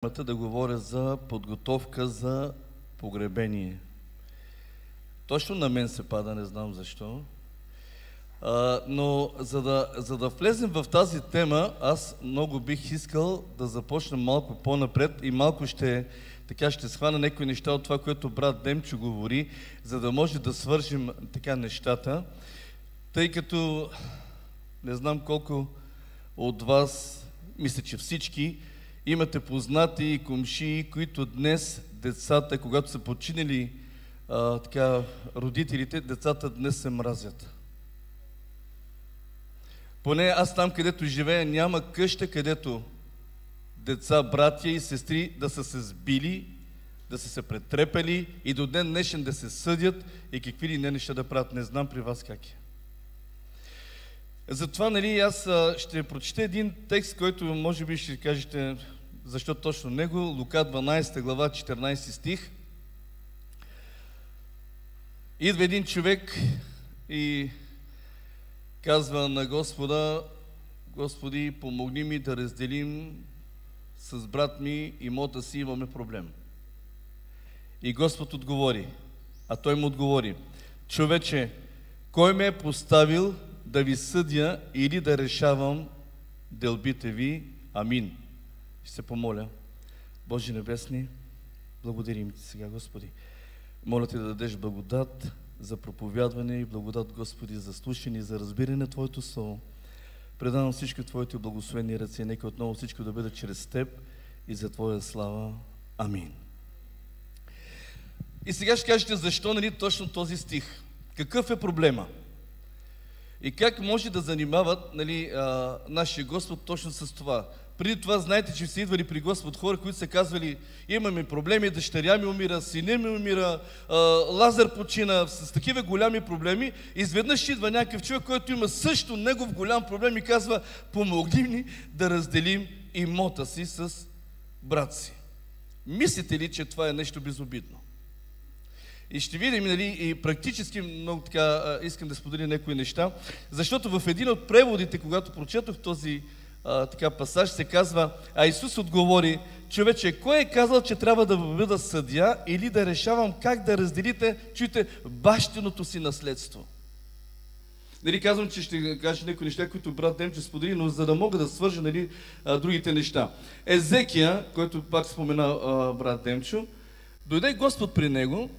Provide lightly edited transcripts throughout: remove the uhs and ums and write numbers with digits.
Да говоря за подготовка за погребение. Точно на мен се пада, не знам защо. Но за да влезем в тази тема, аз много бих искал да започна малко по-напред и малко ще схвана някои неща от това, което брат Демчо говори, за да може да свържим така нещата, тъй като не знам колко от вас, мисля, че всички, имате познати и комшии, които днес децата, когато са починали родителите, децата днес се мразят. Поне аз там, където живея, няма къща, където деца, братя и сестри да са се сбили, да са се претрепели и до ден днешен да се съдят и какви ли не неща да правят. Не знам при вас как е. Затова, аз ще прочета един текст, който може би ще кажете защо точно него. Лука 12 глава 14 стих. Идва един човек и казва на Господа: Господи, помогни ми да разделим с брат ми имота си, имаме проблем. И Господ отговори, а той му отговори: човече, кой ме е поставил да ви съдя или да решавам делбите ви? Амин. Ще се помоля. Божи небесни, благодарим Ти сега, Господи. Моля Те да дадеш благодат за проповядване и благодат, Господи, за слушане и за разбиране на Твоето Слово. Предавам всички Твоите благословени ръце, нека отново всичко да бъде чрез Теб и за Твоя слава. Амин. И сега ще кажете защо точно този стих. Какъв е проблема? И как може да занимават нашия Господ точно с това? Преди това знаете, че са идвали при Господ хора, които са казвали: имаме проблеми, дъщеря ми умира, сине ми умира, Лазар почина, с такива голями проблеми. Изведнъж идва някакъв човек, който има също негов голям проблем и казва: помогни ни да разделим имота си с брат си. Мислите ли, че това е нещо безобидно? И ще видим, и практически много искам да споделя някои неща, защото в един от преводите, когато прочетох този пасаж, се казва: а Исус отговори: човече, кой е казал, че трябва да бъда съдия или да решавам как да разделите, чуйте, бащиното си наследство? Казвам, че ще кажа някои неща, които брат Демчо сподели, но за да мога да свържа другите неща. Езекия, който пак спомена брат Демчо, дойде Господ при него,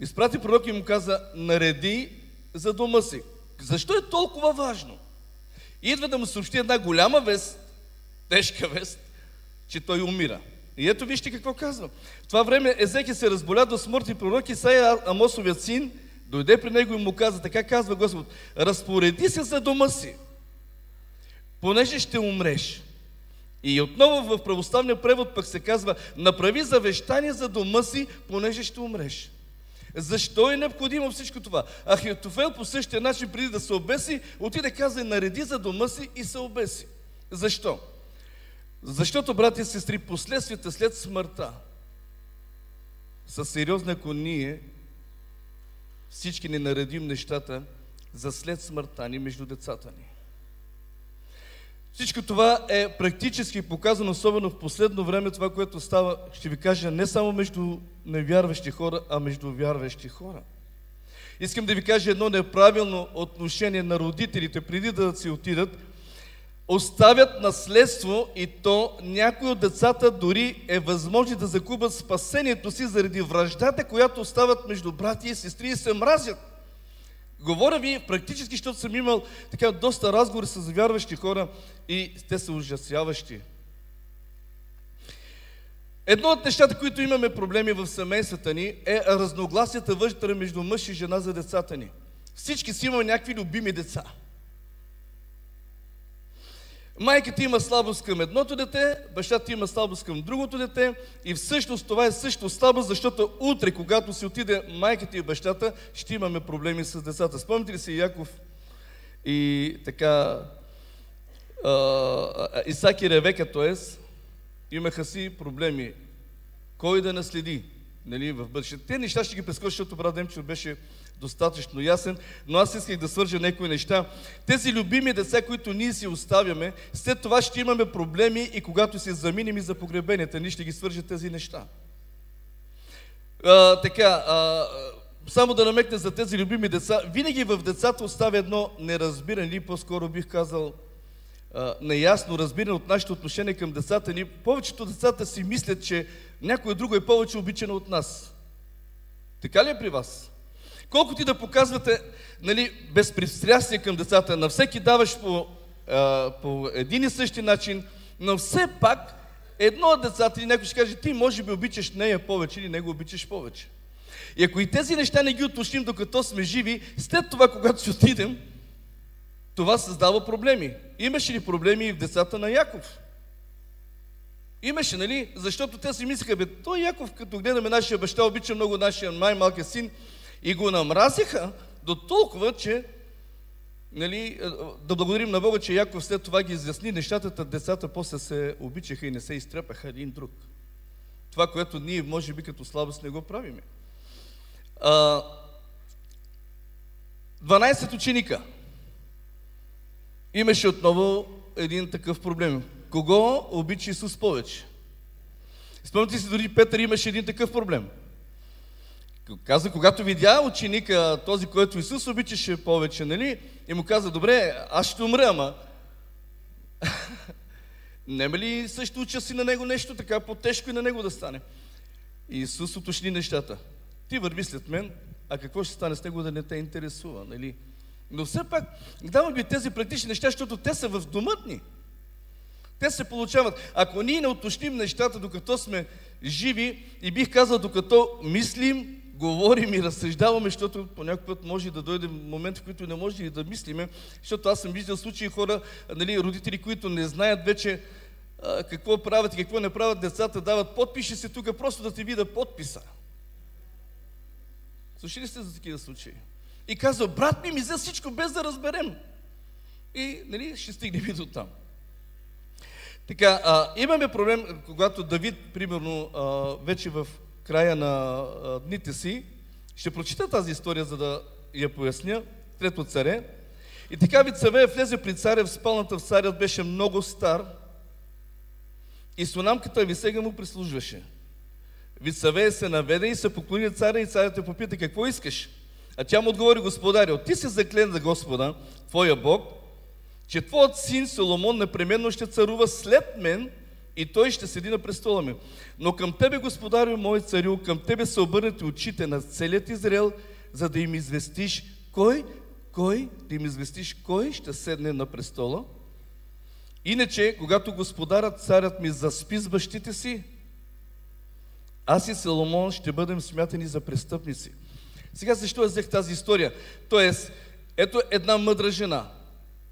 изпрати пророк и му каза: нареди за дома си. Защо е толкова важно? Идва да му съобщи една голяма вест, тежка вест, че той умира. И ето вижте какво казва. В това време Езекия се разболя до смърт и пророк Исаия, Амосовият син, дойде при него и му каза: така казва Господ, разпореди се за дома си, понеже ще умреш. И отново в православния превод пък се казва: направи завещание за дома си, понеже ще умреш. Защо е необходимо всичко това? Ахитофел по същия начин, преди да се обеси, отиде, каза: нареди за дома си и се обеси. Защо? Защото, брати и сестри, последствията след смъртта са сериозни, ако ние всички не наредим нещата за след смъртта ни между децата ни. Всичко това е практически показано, особено в последно време, това, което става, ще ви кажа, не само между невярващи хора, а между вярващи хора. Искам да ви кажа едно неправилно отношение на родителите, преди да си отидат, оставят наследство и то някои от децата дори е възможно да загубят спасението си заради враждата, която остават между брати и сестри и се мразят. Говоря ви практически, защото съм имал доста разговори с вярващи хора и те са ужасяващи. Едно от нещата, които имаме проблеми в семействата ни, е разногласията вътре между мъж и жена за децата ни. Всички си имаме някакви любими деца. Майката има слабост към едното дете, бащата има слабост към другото дете и всъщност това е също слабост, защото утре, когато си отиде майката и бащата, ще имаме проблеми с децата. Спомните ли се Яков и Исак и Ревека, т.е. имаха си проблеми. Кой да наследи? нали, в бъдеще. Те неща ще ги прескоча, защото брат Демчев беше достатъчно ясен, но аз исках да свържа някои неща. Тези любими деца, които ние си оставяме, след това ще имаме проблеми и когато се заминем и за погребенията, ние ще ги свържа тези неща. Само да намекна за тези любими деца, винаги в децата оставя едно неразбиране, или по-скоро бих казал неясно разбиране от нашето отношение към децата ни. Повечето децата си мислят, че някой друго е повече обичано от нас. Така ли е при вас? Колко ти да показвате, нали, безпристрастие към децата, на всеки даваш по един и същи начин, но все пак едно от децата или някой ще каже, ти може би обичаш нея повече или него обичаш повече. И ако и тези неща не ги уточним докато сме живи, след това, когато си отидем, това създава проблеми. Имаше ли проблеми и в децата на Яков? Имаше, нали? Защото те си мислеха, той Яков, като гледаме нашия баща, обича много нашия най-малкия син и го намразиха до толкова, че, нали, да благодарим на Бога, че Яков след това ги изясни нещата, децата после се обичаха и не се изтрепаха един друг. Това, което ние, може би, като слабост не го правиме. 12 ученика. Имаше отново един такъв проблем. Кого обича Исус повече? Спомняте си, дори Петър имаше един такъв проблем. Каза, когато видя ученика, този, който Исус обичаше повече, нали, и му каза, добре, аз ще умра, ама нема ли също уча си на него нещо, така по-тежко и на него да стане? И Исус уточни нещата. Ти върви след мен, а какво ще стане с него да не те интересува, нали? Но все пак, давам ви тези практични неща, защото те са в домът ни. Те се получават. Ако ние не уточним нещата, докато сме живи, и бих казал, докато мислим, говорим и разсъждаваме, защото по някой път може да дойде момент, в който не може и да мислиме, защото аз съм виждал случаи хора, нали, родители, които не знаят вече какво правят и какво не правят, децата дават, подпиши се тук, просто да ти видя подписа. Слушали сте за такива случаи? И казва, брат ми взе всичко без да разберем. И, нали, ще стигнем и до там. Така, имаме проблем, когато Давид, примерно, вече в края на дните си, ще прочита тази история, за да я поясня, Трето царе. И така Вицавея влезе при царя в спалната, в царят беше много стар и слонамката Ависега му прислужваше. Вицавея се наведе и се поклони царя и царят те попита, какво искаш? А тя му отговори, господарю, ти си заклен за Господа, твоя Бог, че твоят син Соломон непременно ще царува след мен и той ще седи на престола ми. Но към тебе, господарю, мой царю, към тебе са обърнати очите на целият Израел, за да им известиш кой ще седне на престола. Иначе, когато господарът царят ми заспи с бащите си, аз и Соломон ще бъдем смятани за престъпници. Сега защо я взех тази история? Тоест, ето една мъдра жена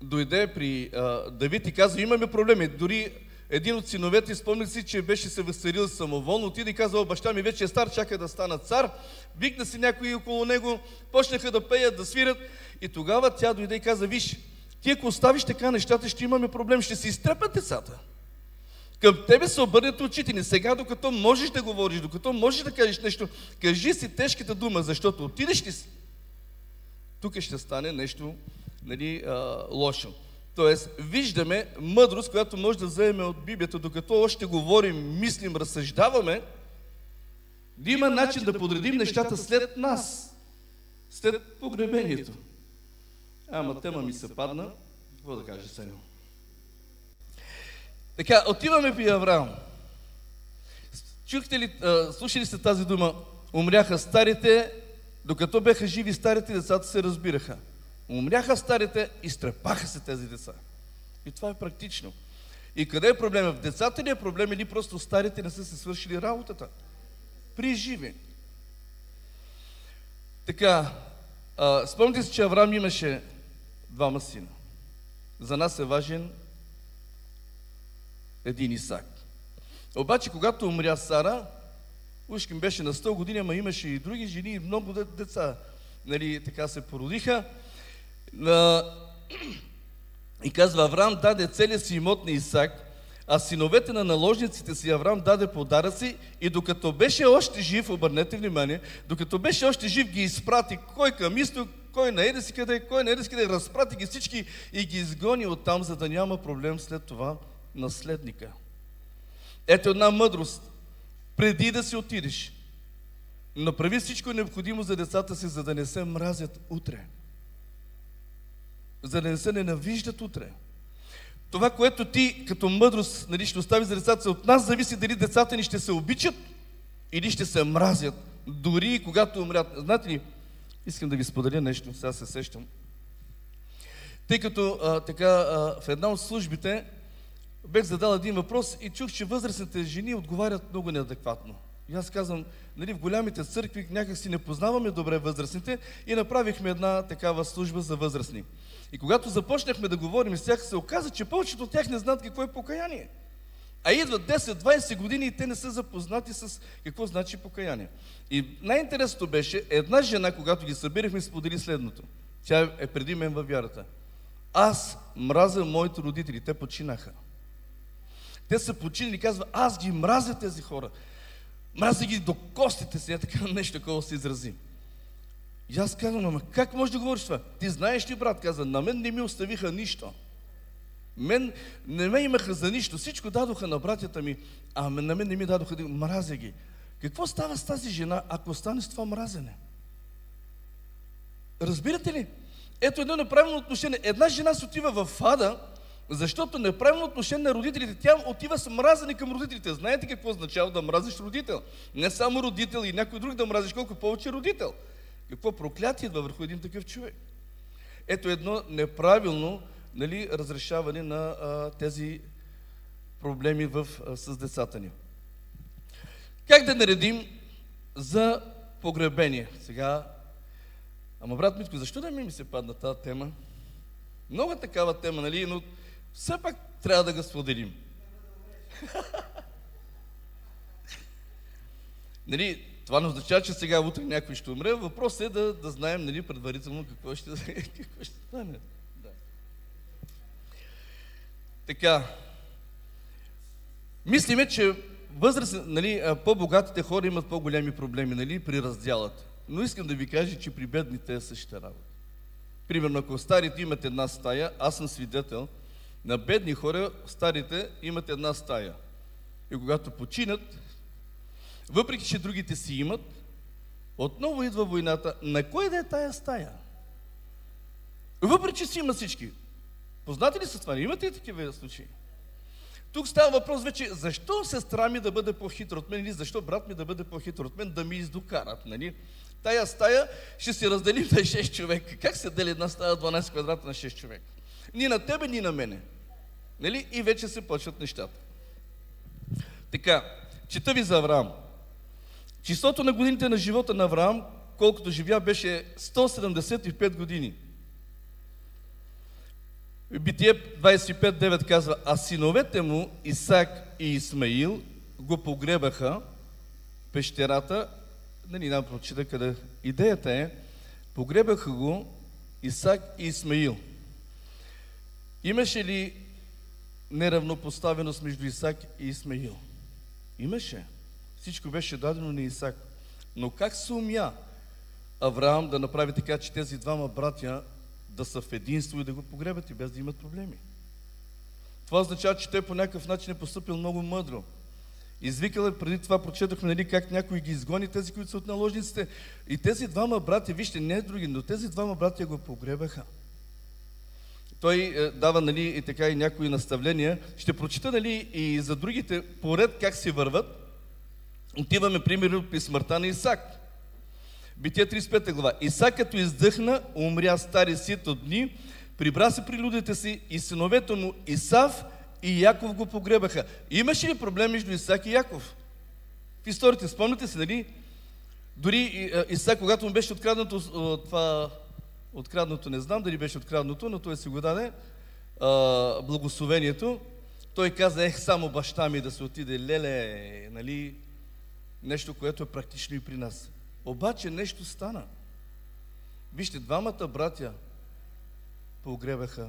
дойде при Давид и каза, имаме проблеми. Дори един от синовете, спомня си, че беше се възцарил самоволно, отиде и каза, баща ми вече е стар, чака да стана цар. Викна си някои около него, почнаха да пеят, да свирят. И тогава тя дойде и каза, виж, ти ако оставиш така нещата, ще имаме проблем, ще се изтрепят децата. Към тебе се обърнат очите ни. Сега, докато можеш да говориш, докато можеш да кажеш нещо, кажи си тежката дума, защото отидеш ли си, тук ще стане нещо, нали, лошо. Тоест, виждаме мъдрост, която може да вземем от Библията, докато още говорим, мислим, разсъждаваме, да има начин да подредим нещата след нас, след погребението. Ама тема ми се падна. Какво да кажа сега? Така, отиваме при Авраам. Чухте ли, слушали сте тази дума? Умряха старите, докато бяха живи старите, децата се разбираха. Умряха старите, изтрепаха се тези деца. И това е практично. И къде е проблема? В децата ли е проблем или просто старите не са се свършили работата? При живи. Така, спомните си, че Авраам имаше двама сина. За нас е важен един Исак. Обаче, когато умря Сара, ушким беше на 100 години, ама имаше и други жени и много деца. Нали, така се породиха. И казва, Авраам даде целия си имот на Исак, а синовете на наложниците си Авраам даде подаръци и докато беше още жив, обърнете внимание, докато беше още жив ги изпрати, кой към изток, кой на еди си къде, кой на еди си къде, разпрати ги всички и ги изгони оттам, за да няма проблем след това наследника. Ето една мъдрост. Преди да си отидеш, направи всичко необходимо за децата си, за да не се мразят утре. За да не се ненавиждат утре. Това, което ти като мъдрост ще остави за децата си, от нас зависи дали децата ни ще се обичат или ще се мразят, дори и когато умрят. Знаете ли, искам да ви споделя нещо, сега се сещам. Тъй като в една от службите бех задал един въпрос и чух, че възрастните жени отговарят много неадекватно. И аз казвам, в голямите църкви някак си не познаваме добре възрастните и направихме една такава служба за възрастни. И когато започнахме да говорим с тях, се оказа, че повечето от тях не знаят какво е покаяние. А идват 10-20 години и те не са запознати с какво значи покаяние. И най-интересното беше, една жена, когато ги събирахме, сподели следното. Тя е преди мен във вярата. Аз мразя моите родители, те починаха. Те са починали и казва, аз ги мразя тези хора. Мразя ги до костите си, така нещо такова се изрази. И аз казвам, ама как можеш да говориш това? Ти знаеш ли, брат, каза, на мен не ми оставиха нищо. Не ме имаха за нищо. Всичко дадоха на братята ми, а на мен не ми дадоха, мразя ги. Какво става с тази жена, ако стане с това мразене? Разбирате ли? Ето едно неправилно отношение. Една жена се отива в ада, защото неправилно отношение на родителите. Тя отива с мразене към родителите. Знаете какво означава да мразиш родител? Не само родител и някой друг да мразиш, колко повече родител. Какво проклятие идва върху един такъв човек? Ето едно неправилно разрешаване на тези проблеми с децата ни. Как да наредим за погребение? Сега, ама брат Митко, защо да ми се падна тази тема? Много такава тема, но все пак трябва да го споделим. Това не означава, че сега утре някой ще умре. Въпросът е да знаем предварително какво ще стане. Да. Така. Мислиме, че по-богатите хора имат по-големи проблеми при раздялата. Но искам да ви кажа, че при бедните е същата работа. Примерно, ако старите имат една стая, аз съм свидетел, на бедни хора старите имат една стая. И когато починат, въпреки че другите си имат, отново идва войната. На кой да е тая стая? Въпреки че си има всички. Познати ли са това? Имате ли такива случаи? Тук става въпрос вече, защо сестра ми да бъде по-хитра от мен или защо брат ми да бъде по-хитър от мен, да ми издокарат, Тая стая ще се разделим на 6 човека. Как се дели една стая 12 квадрата на 6 човека? Ни на тебе, ни на мене. И вече се почват нещата. Така, чета ви за Авраам. Числото на годините на живота на Авраам, колкото живя, беше 175 години. Битие 25:9 казва, а синовете му Исак и Исмаил го погребаха в пещерата. Няма да прочита къде. Идеята е, погребаха го Исак и Исмаил. Имаше ли неравнопоставеност между Исак и Исмаил? Имаше. Всичко беше дадено на Исак. Но как се умя Авраам да направи така, че тези двама братя да са в единство и да го погребат и без да имат проблеми? Това означава, че той по някакъв начин е постъпил много мъдро. Извикал е, преди това прочетохме, как някой ги изгони, тези, които са от наложниците. И тези двама братя, вижте, не други, но тези двама братя го погребаха. Той дава и така и някои наставления. Ще прочита и за другите поред как си върват. Отиваме, примерно, при смъртта на Исак. Битие 35 глава. Исак, като издъхна, умря стари сит от дни, прибра се при людите си и синовете му Исав и Яков го погребаха. Имаше ли проблем между Исак и Яков? В историята, спомняте се, дори Исак, когато му беше откраднато, не знам дали беше откраднато, но той си го даде благословението, той каза, само баща ми да се отиде, леле, нещо, което е практично и при нас. Обаче нещо стана. Вижте, двамата братя погребаха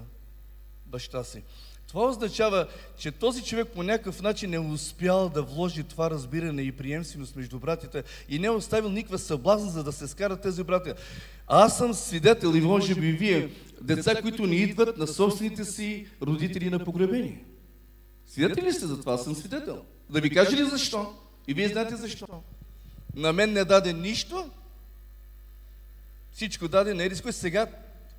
баща си. Това означава, че този човек по някакъв начин не успял да вложи това разбиране и приемственост между братята и не е оставил никаква съблазн, за да се скарат тези братя. Аз съм свидетел и може би вие, деца, които не идват на собствените си родители на погребение. Свидетели ли сте за това? Аз съм свидетел. Да ви кажа ли защо? И вие знаете защо. На мен не даде нищо, всичко даде на еди си кой. Сега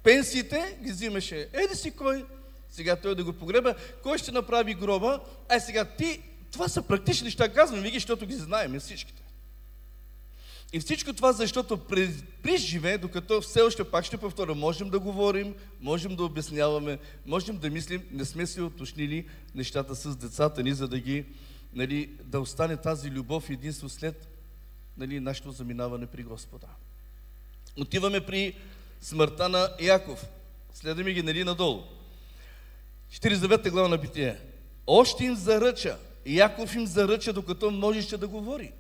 пенсиите ги взимаше еди си кой, сега той да го погреба, кой ще направи гроба, сега ти, това са практични неща, казвам ви ги, защото ги знаем всичките. И всичко това, защото при живе, докато все още пак ще повторя, можем да говорим, можем да обясняваме, можем да мислим, не сме си уточнили нещата с децата ни, за да ги, да остане тази любов и единство след нашето заминаване при Господа. Отиваме при смъртта на Яков. Следваме ги надолу. 49 глава на Битие. Още им заръча. Яков им заръча, докато можеше да говори.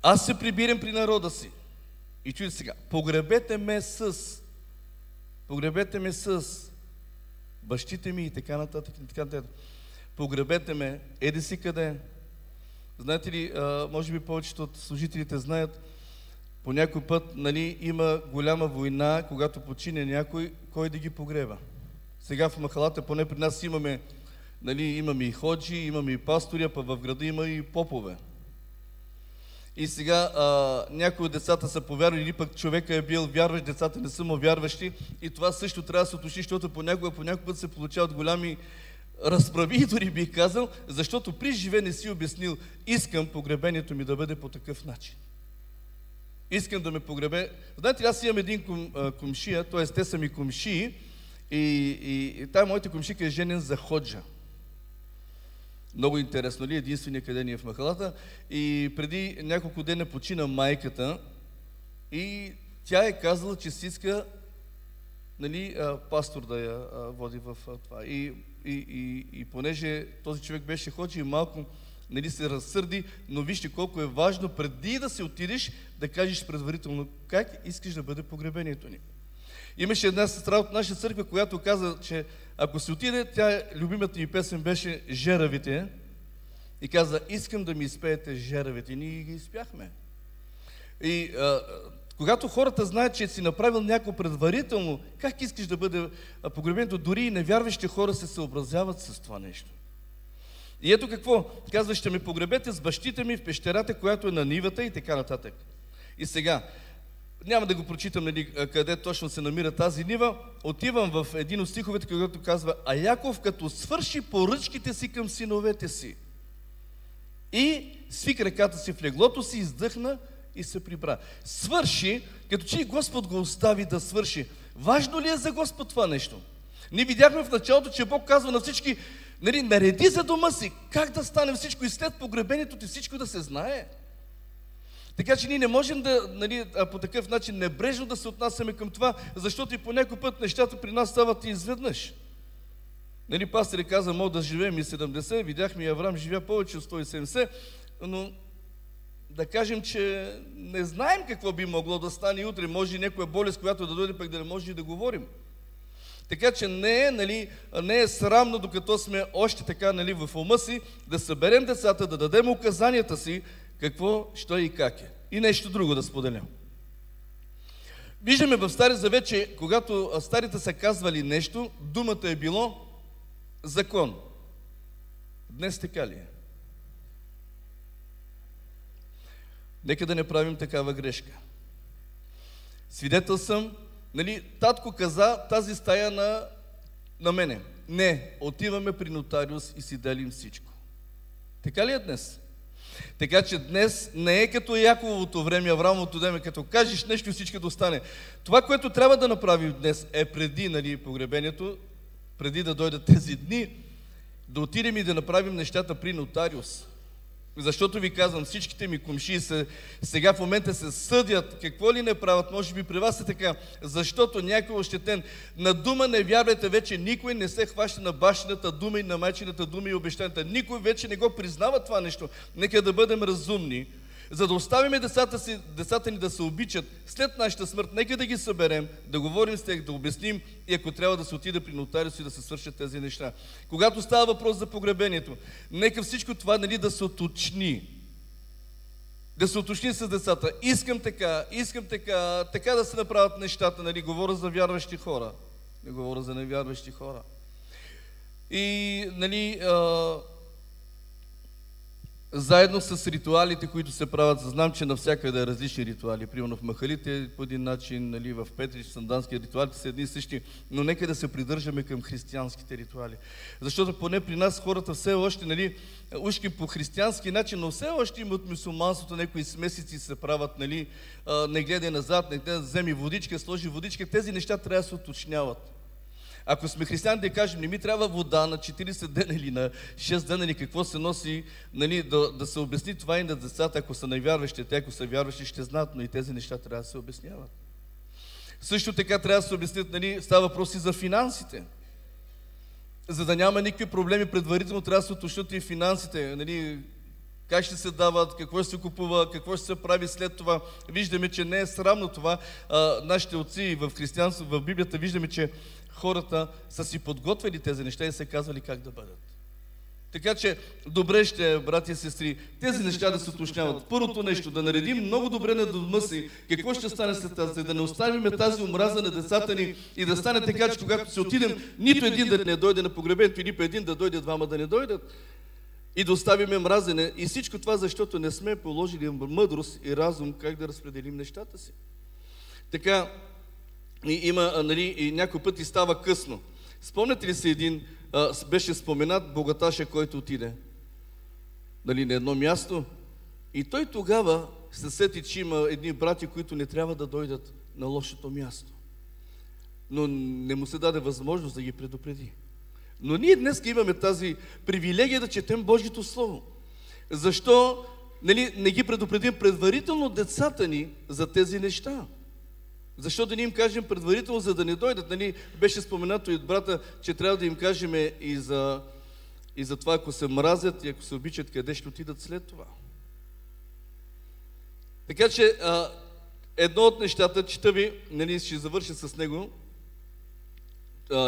Аз се прибирам при народа си. И чуйте сега. Погребете ме с бащите ми и така нататък. Погребете ме. Еди си къде. Знаете ли, може би повечето от служителите знаят, по някой път има голяма война, когато почине някой, кой да ги погреба. Сега в махалата, поне при нас имаме и ходжи, имаме и пастори, а пък в града има и попове. И сега някои от децата са повярвали, или пък човека е бил вярващ, децата не са му вярващи. И това също трябва да се уточни, защото по някой път се получават голями разправи, дори бих казал, защото при живе не си обяснил, искам погребението ми да бъде по такъв начин. Искам да ме погребе. Знаете ли, аз имам един комшия, т.е. те са ми комшии, и тая моята комшика е женен за ходжа. Много интересно ли? Единствения къде ни е в махалата. И преди няколко дена почина майката и тя е казала, че си иска пастор да я води в това. И понеже този човек беше ходжа и малко се разсърди, но вижте колко е важно преди да се отидеш да кажеш предварително как искаш да бъде погребението ни. Имаше една сестра от наша църква, която каза, че ако се отиде, любимата ми песен беше "Жеравите" и каза, искам да ми изпеете "Жеравите". Ние ги изпяхме. И когато хората знаят, че си направил някакво предварително, как искаш да бъде погребението, дори и невярващи хора се съобразяват с това нещо. И ето какво, казва, ще ме погребете с бащите ми в пещерата, която е на нивата и така нататък. И сега, няма да го прочитам къде точно се намира тази нива, отивам в един от стиховете, който казва, а Яков като свърши поръчките си към синовете си и свика ръката си в леглото си, издъхна и се прибра. Свърши, като че Господ го остави да свърши. Важно ли е за Господ това нещо? Ние видяхме в началото, че Бог казва на всички, нареди за дома си, как да стане всичко и след погребението ти всичко да се знае. Така че ние не можем по такъв начин небрежно да се отнасяме към това, защото и по някой път нещата при нас стават и изведнъж. Пастор каза, мога да живеем и 70, видяхме и Авраам живя повече от 170, но да кажем, че не знаем какво би могло да стане утре. Може и някоя болест, която да дойде, пък да не може и да говорим. Така че не е срамно, докато сме още така в ума си, да съберем децата, да дадем указанията си, какво, що и как е. И нещо друго да споделям. Виждаме в Стария Завет, че когато старите са казвали нещо, думата е било закон. Днес така ли е? Нека да не правим такава грешка. Свидетел съм, татко каза тази стая на мене. Не, отиваме при нотариус и си делим всичко. Така ли е днес? Така че днес не е като Якововото време, Авраамовото време, като кажеш нещо и всичко да остане. Това, което трябва да направим днес е преди погребението, преди да дойдат тези дни, да отидем и да направим нещата при нотариус. Защото ви казвам, всичките ми комшии сега в момента се съдят, какво ли не правят, може би при вас е така, защото някой е ощетен. На дума не вярвайте вече, никой не се хваща на бащината дума и на майчината дума и обещанията. Никой вече не го признава това нещо. Нека да бъдем разумни. За да оставим децата ни да се обичат след нашата смърт, нека да ги съберем, да говорим с тях, да обясним и ако трябва да се отиде при нотариус и да се свършат тези неща. Когато става въпрос за погребението, нека всичко това, нали, да се уточни. Да се уточни с децата. Искам така да се направят нещата, нали, говоря за вярващи хора. Не говоря за невярващи хора. И, нали, заедно с ритуалите, които се правят, знам, че навсякъде различни ритуали. Примерно в махалите по един начин, нали, в Петрич, в Сандански ритуалите са едни и същи, но нека да се придържаме към християнските ритуали. Защото поне при нас хората все още, нали, ушки по християнски начин, но все още имат мюсюлманството, някои смесици се правят, нали, не гледай назад, не гледай, вземи водичка, сложи водичка, тези неща трябва да се уточняват. Ако сме християни, да кажем, не ми трябва вода на 40 дена или на 6 дена, или какво се носи, нали, да се обясни това и на децата, ако са невярващи, те ако са вярващи, ще знаят, но и тези неща трябва да се обясняват. Също така трябва да се обяснят, нали, става въпрос и за финансите. За да няма никакви проблеми предварително, трябва да се уточнят и финансите, нали, как ще се дават, какво ще се купува, какво ще се прави след това. Виждаме, че не е срамно това. Нашите отци в християнство, в Библията, виждаме, че хората са си подготвили тези неща и са казвали как да бъдат. Така че, добре ще, брати и сестри, тези неща да се уточняват. Първото нещо, да наредим много добре на дома си какво ще стане след тази, да не оставим тази омраза на децата ни и да стане така, че когато се отидем, нито един да не дойде на погребението, или един да дойде, двама да не дойдат. И да оставиме мразене. И всичко това, защото не сме положили мъдрост и разум как да разпределим нещата си. Така, има, нали, и някой път и става късно. Спомняте ли се беше споменат богаташа, който отиде, нали, на едно място, и той тогава се сети, че има едни брати, които не трябва да дойдат на лошото място. Но не му се даде възможност да ги предупреди. Но ние днес имаме тази привилегия да четем Божието Слово. Защо, нали, не ги предупредим предварително децата ни за тези неща? Защо да не им кажем предварително, за да не дойдат? Нали, беше споменато и от брата, че трябва да им кажем и за това, ако се мразят и ако се обичат, къде ще отидат след това. Така че, едно от нещата, чета ви, нали, ще завърша с него,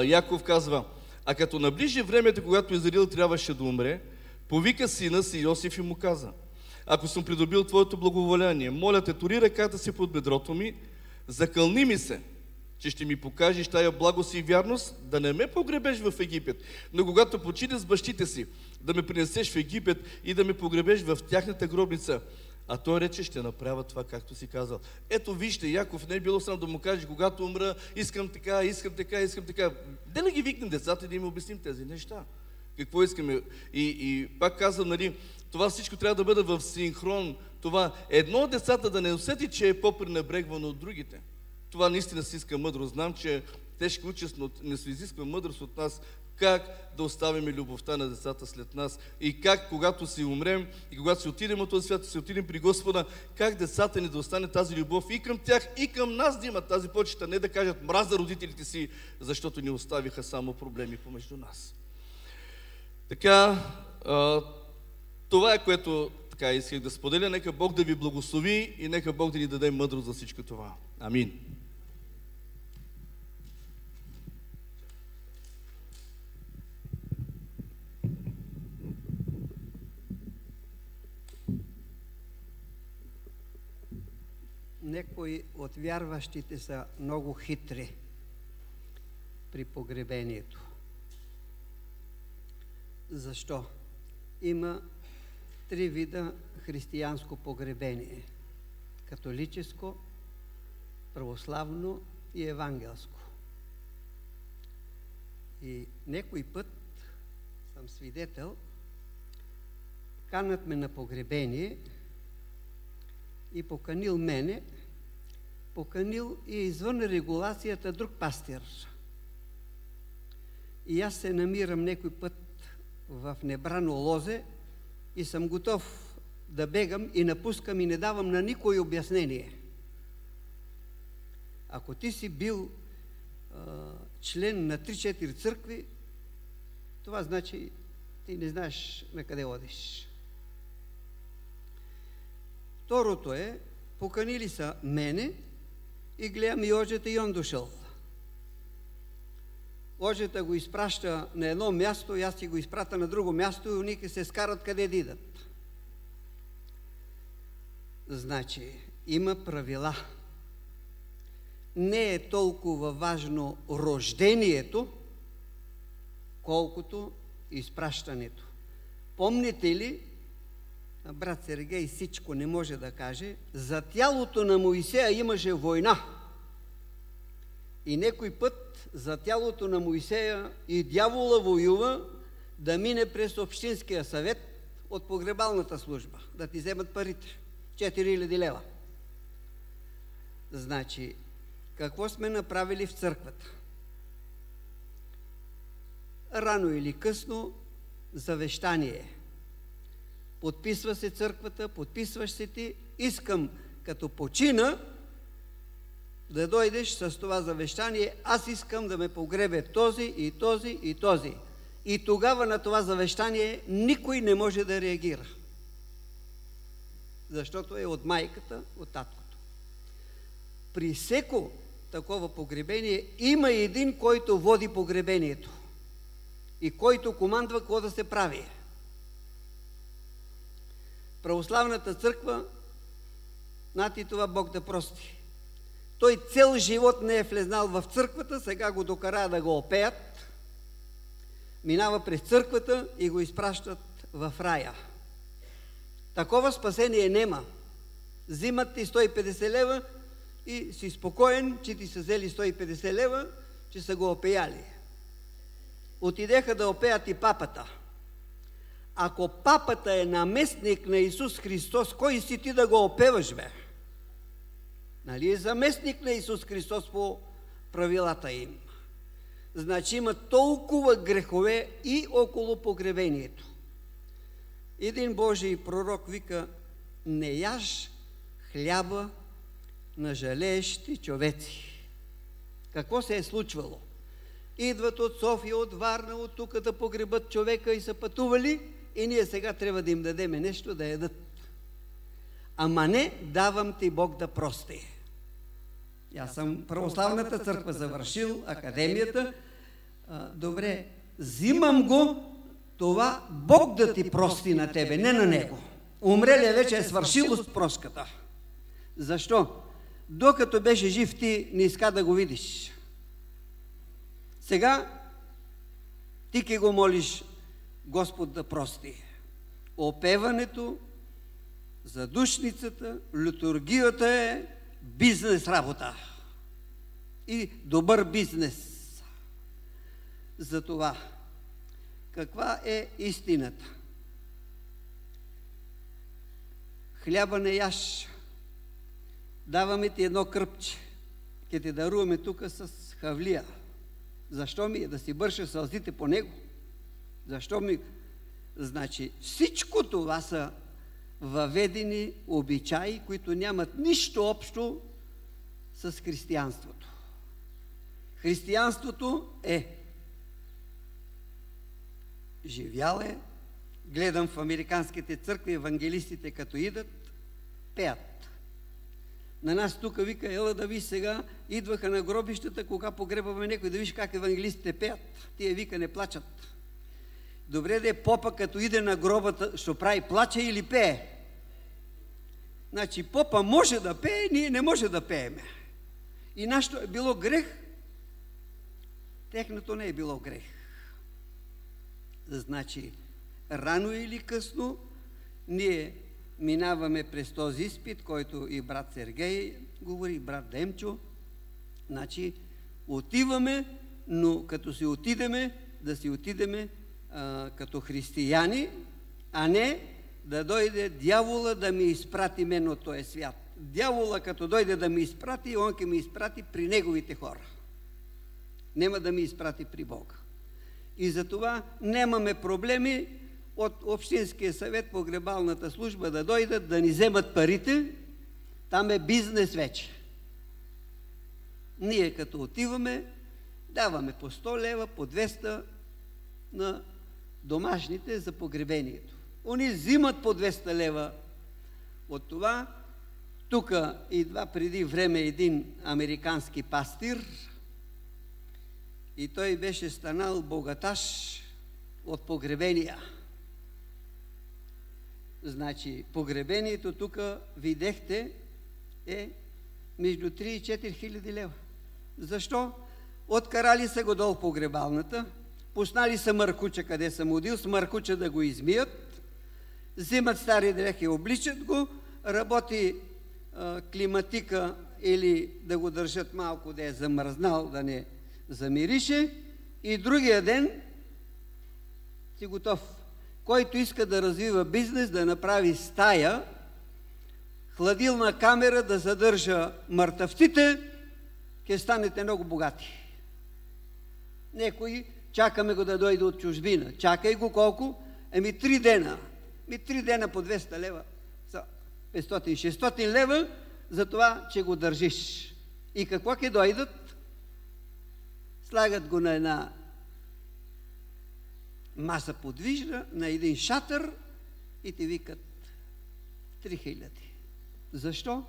Яков казва: а като наближи времето, когато Израил трябваше да умре, повика сина си Йосиф и му каза: ако съм придобил твоето благоволение, моля те, тури ръката си под бедрото ми, закълни ми се, че ще ми покажеш тая благост и вярност, да не ме погребеш в Египет, но когато починеш с бащите си, да ме принесеш в Египет и да ме погребеш в тяхната гробница. А той рече: ще направя това, както си казал. Ето вижте, Яков не е било сам да му каже: когато умра, искам така, искам така, искам така. Да ги викнем децата и да им обясним тези неща. Какво искаме? И пак казвам, нали, това всичко трябва да бъде в синхрон. Това едно от децата да не усети, че е по-пренебрегвано от другите. Това наистина си иска мъдрост. Знам, че тежка участ, но не се изисква мъдрост от нас. Как да оставим любовта на децата след нас и как, когато си умрем и когато си отидем от този свят, си отидем при Господа, как децата ни да остане тази любов и към тях, и към нас да имат тази почит, а не да кажат: мраза родителите си, защото ни оставиха само проблеми помежду нас. Така, това е, което така исках да споделя. Нека Бог да ви благослови и нека Бог да ни даде мъдрост за всичко това. Амин. Някои от вярващите са много хитри при погребението. Защо? Има 3 вида християнско погребение: католическо, православно и евангелско. И някой път съм свидетел, канат ме на погребение и поканил мене, поканил и извън регулацията друг пастир. И аз се намирам някой път в небрано лозе и съм готов да бегам и напускам и не давам на никой обяснение. Ако ти си бил член на 3-4 църкви, това значи ти не знаеш на къде одиш. Второто е, поканили са мене и гледам и Оджета и он дошъл. Оджета го изпраща на едно място, и аз си го изпрата на друго място и уните се скарат къде да идат. Значи, има правила. Не е толкова важно рождението, колкото изпращането. Помните ли, брат Сергей всичко не може да каже, за тялото на Моисея имаше война. И некой път за тялото на Моисея и дявола воюва да мине през общинския съвет от погребалната служба, да ти вземат парите. 4000 лева. Значи, какво сме направили в църквата? Рано или късно завещание. Подписва се църквата, подписваш се ти, искам като почина да дойдеш с това завещание, аз искам да ме погребе този и този и този. И тогава на това завещание никой не може да реагира. Защото е от майката, от таткото. При всеко такова погребение има един, който води погребението и който командва какво да се прави. Православната църква, нати това Бог да прости. Той цел живот не е влезнал в църквата, сега го докара да го опеят, минава през църквата и го изпращат в рая. Такова спасение нема. Взимат ти 150 лева и си спокоен, че ти са взели 150 лева, че са го опеяли. Отидеха да опеят и папата. Ако папата е наместник на Исус Христос, кой си ти да го опеваш, бе? Нали е заместник на Исус Христос по правилата им? Значи има толкова грехове и около погребението. Един Божий пророк вика: не яж хляба на жалеещи човеци. Какво се е случвало? Идват от София, от Варна, от тук да погребат човека и са пътували и ние сега трябва да им дадеме нещо да ядат. Ама не, давам ти Бог да прости. Аз съм православната църква завършил, академията. Добре, взимам го това Бог да ти прости на тебе, не на него. Умрелия вече е свършил с прошката. Защо? Докато беше жив ти не иска да го видиш. Сега ти ке го молиш Господ да прости. Опеването, задушницата, литургията е бизнес работа. И добър бизнес. Затова, каква е истината? Хляба не яш. Даваме ти едно кръпче. Ке те даруваме тук с хавлия. Защо ми? Да си бърша сълзите по него. Защо ми? Значи всичко това са въведени обичаи, които нямат нищо общо с християнството. Християнството е живял е, гледам в американските църкви, евангелистите като идат, пеят. На нас тук вика: ела да виж сега, идваха на гробищата, кога погребаме някой, да виж как евангелистите пеят. Тия вика не плачат. Добре да е попа, като иде на гробата, ще прави плаче или пее? Значи попа може да пее, ние не може да пееме. И нашето е било грех, техното не е било грех. Значи, рано или късно, ние минаваме през този изпит, който и брат Сергей говори, и брат Демчо. Значи, отиваме, но като си отидеме, да си отидеме като християни, а не да дойде дявола да ми изпрати мен от този свят. Дявола като дойде да ми изпрати, он ке ми изпрати при неговите хора. Нема да ми изпрати при Бога. И затова нямаме проблеми от Общинския съвет, погребалната служба да дойдат, да ни вземат парите. Там е бизнес вече. Ние като отиваме, даваме по 100 лева, по 200 на домашните за погребението. Они взимат по 200 лева от това. Тук идва преди време един американски пастир и той беше станал богаташ от погребения. Значи, погребението тук, видяхте, е между 3 и 4 хиляди лева. Защо? Откарали са го долу в погребалната, пуснали са мъркуча, къде съм удил, с мъркуча да го измият, взимат стари дрехи, обличат го, работи климатика или да го държат малко да е замръзнал, да не замирише, и другия ден си готов. Който иска да развива бизнес, да направи стая, хладилна камера да задържа мъртъвците, ще станете много богати. Некои чакаме го да дойде от чужбина. Чакай го колко? 3 дена. 3 дена по 200 лева. 500-600 лева за това, че го държиш. И какво ке дойдат? Слагат го на една маса подвижна, на един шатър и те викат 3000. Защо?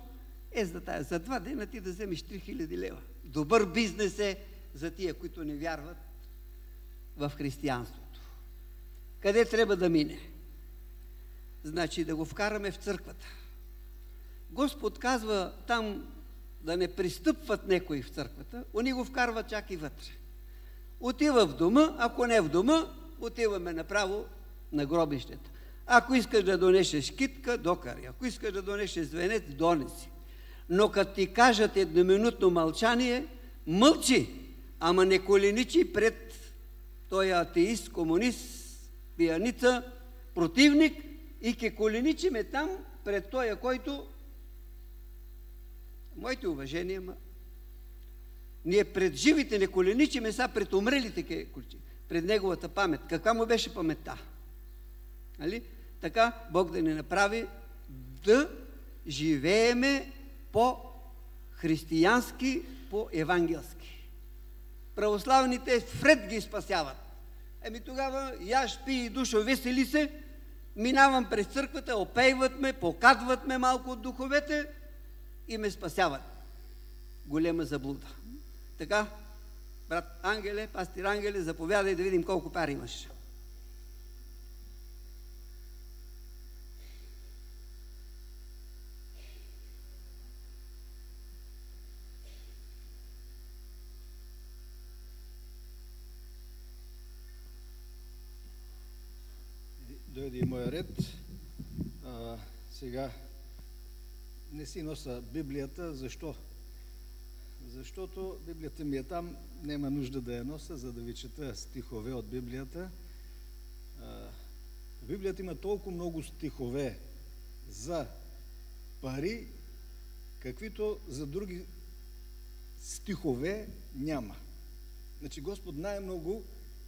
За 2 дена ти да вземеш 3000 лева. Добър бизнес е за тия, които не вярват в християнството. Къде трябва да мине? Значи да го вкараме в църквата. Господ казва там да не пристъпват некои в църквата, они го вкарват чак и вътре. Отива в дома, ако не в дома, отиваме направо на гробището. Ако искаш да донесеш китка, докари. Ако искаш да донесеш звенец, донеси. Но като ти кажат едноминутно мълчание, мълчи, ама не коленичи пред той атеист, комунист, пияница, противник и ке коленичиме там пред тоя, който... Моите уважения, ние пред живите не коленичиме, са пред умрелите ке коленичи, пред неговата памет. Каква му беше паметта? Нали? Така Бог да ни направи да живееме по-християнски, по-евангелски. Православните вред ги спасяват. Тогава яш, пи и душо, весели се, минавам през църквата, опейват ме, покадват ме малко от духовете и ме спасяват. Голема заблуда. Така, брат Ангеле, пастир Ангеле, заповядай да видим колко пари имаш. Дойде и моя ред. Сега не си нося Библията. Защо? Защото Библията ми е там, няма нужда да я нося, за да ви чета стихове от Библията. В Библията има толкова много стихове за пари, каквито за други стихове няма. Значи Господ най-много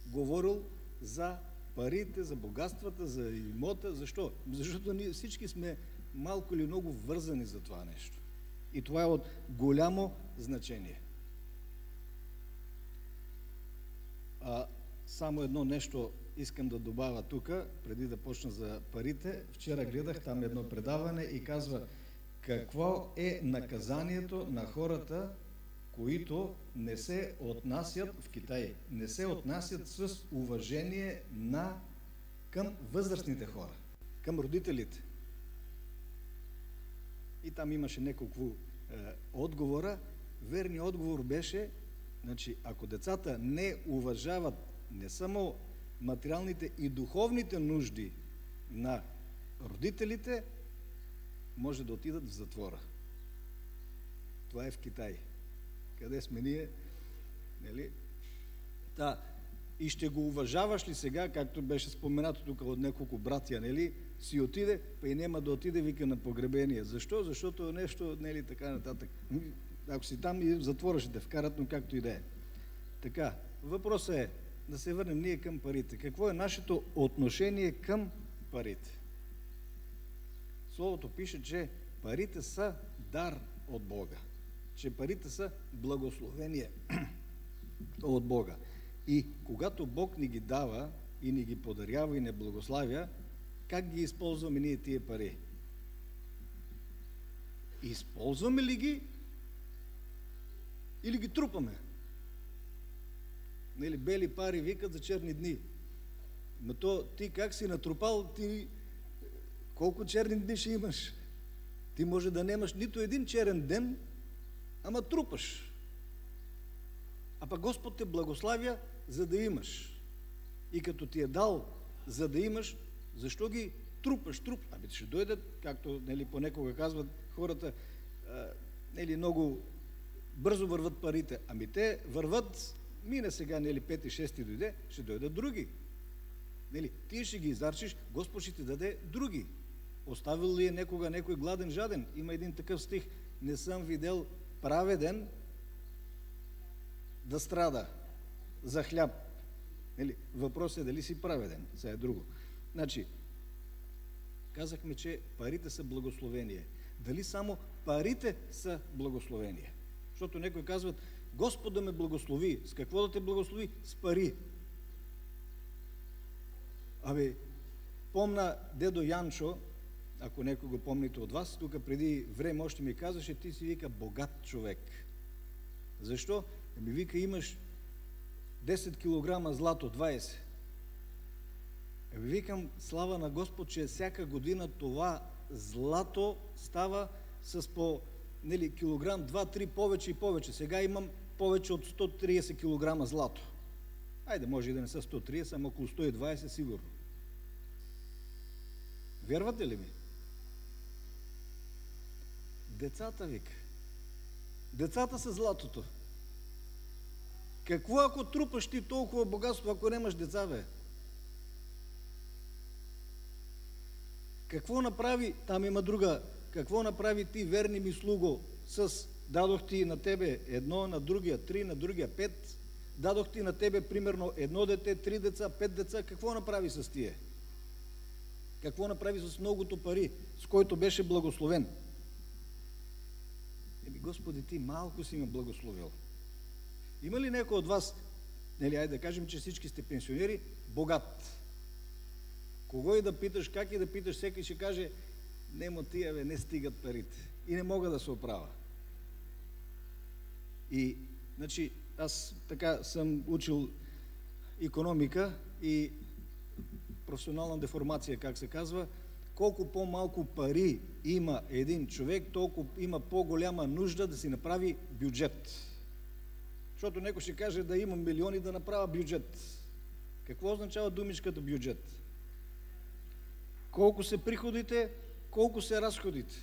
говорил за парите, за богатствата, за имота. Защо? Защото ние всички сме малко или много вързани за това нещо. И това е от голямо значение. Само едно нещо искам да добавя тук, преди да почна за парите. Вчера гледах там едно предаване и казва какво е наказанието на хората, които не се отнасят в Китай, не се отнасят с уважение към възрастните хора, към родителите. И там имаше няколко отговора. Верният отговор беше, значи, ако децата не уважават не само материалните и духовните нужди на родителите, може да отидат в затвора. Това е в Китай. Къде сме ние? Нали? Да. И ще го уважаваш ли сега, както беше споменато тук от няколко братия, нали? Си отиде, па и няма да отиде, вика, на погребение. Защо? Защото нещо, нали, така нататък. Ако си там, и в затвора ще те вкарат, но както и да е. Така, въпросът е да се върнем ние към парите. Какво е нашето отношение към парите? Словото пише, че парите са дар от Бога. Че парите са благословение от Бога. И когато Бог ни ги дава и ни ги подарява и не благославя, как ги използваме ние тия пари? използваме ли ги или ги трупаме? Нали, бели пари викат за черни дни. Но то ти как си натрупал, ти колко черни дни ще имаш? Ти може да нямаш нито един черен ден, ама трупаш. А пък Господ те благославя, за да имаш. И като ти е дал, за да имаш, защо ги трупаш? Ами ще дойдат, както понекога казват хората, много бързо върват парите. Ами те върват, мине сега, 5-6 дойде, ще дойдат други. Ти ще ги изарчиш, Господ ще ти даде други. Оставил ли е некога някой гладен, жаден? Има един такъв стих. Не съм видел праведен да страда за хляб. Въпросът е дали си праведен. Сега е друго. Значи, казахме, че парите са благословение. Дали само парите са благословение? Защото някои казват, Господ да ме благослови. С какво да те благослови? С пари. Помна дедо Янчо, ако някой го помните от вас, тук преди време още ми казваше, ти си вика богат човек. Защо? Вика, имаш 10 кг злато, 20. Викам, слава на Господ, че всяка година това злато става с по килограм, 2-3 повече и повече. Сега имам повече от 130 кг злато. Айде, може и да не са 130, ама около 120 сигурно. Вярвате ли ми? Децата, вика. Децата са златото. Какво ако трупаш ти толкова богатство, ако нямаш деца, бе? Какво направи, там има друга, какво направи ти, верни ми слуго, дадох ти на тебе 1, на другия 3, на другия 5, дадох ти на тебе примерно 1 дете, 3 деца, 5 деца, какво направи с тие? Какво направи с многото пари, с който беше благословен? Господи, ти малко си ме благословил. Има ли някой от вас, айде да кажем, че всички сте пенсионери, богат? Кого и да питаш, как и да питаш, всеки ще каже, нема тия, бе, не стигат парите и не мога да се оправя. И, значи, аз така съм учил икономика и професионална деформация, как се казва, колко по-малко пари има един човек, толкова има по-голяма нужда да си направи бюджет. Защото някой ще каже да имам милиони да направя бюджет. Какво означава думичката бюджет? Колко са приходите, колко са разходите.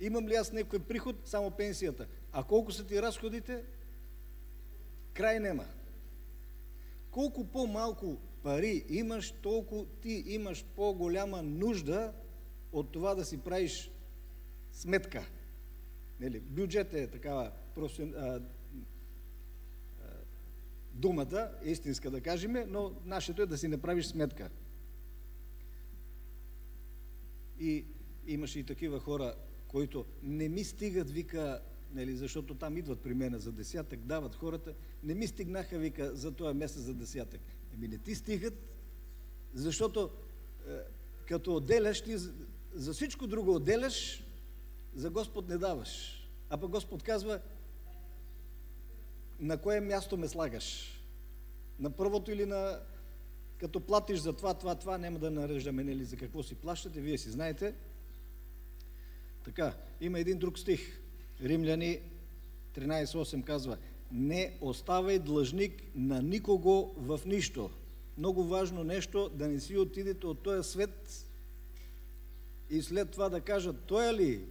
Имам ли аз някой приход? Само пенсията. А колко са ти разходите? Край нема. Колко по-малко пари имаш, толкова ти имаш по-голяма нужда от това да си правиш сметка. Бюджет е такава думата, истинска да кажем, но нашето е да си направиш сметка. И имаше и такива хора, които не ми стигат, вика, защото там идват при мен за десятък, дават хората, не ми стигнаха, вика, за този месец за десятък. Не ти стигат, защото като отделяш, ти за всичко друго отделяш, за Господ не даваш. А пък Господ казва, на кое място ме слагаш? На първото или на... Като платиш за това, няма да нареждаме, за какво си плащате, вие си знаете. Така, има един друг стих. Римляни 13:8 казва, не оставай длъжник на никого в нищо. Много важно нещо, да не си отидете от този свет и след това да кажат, той ли,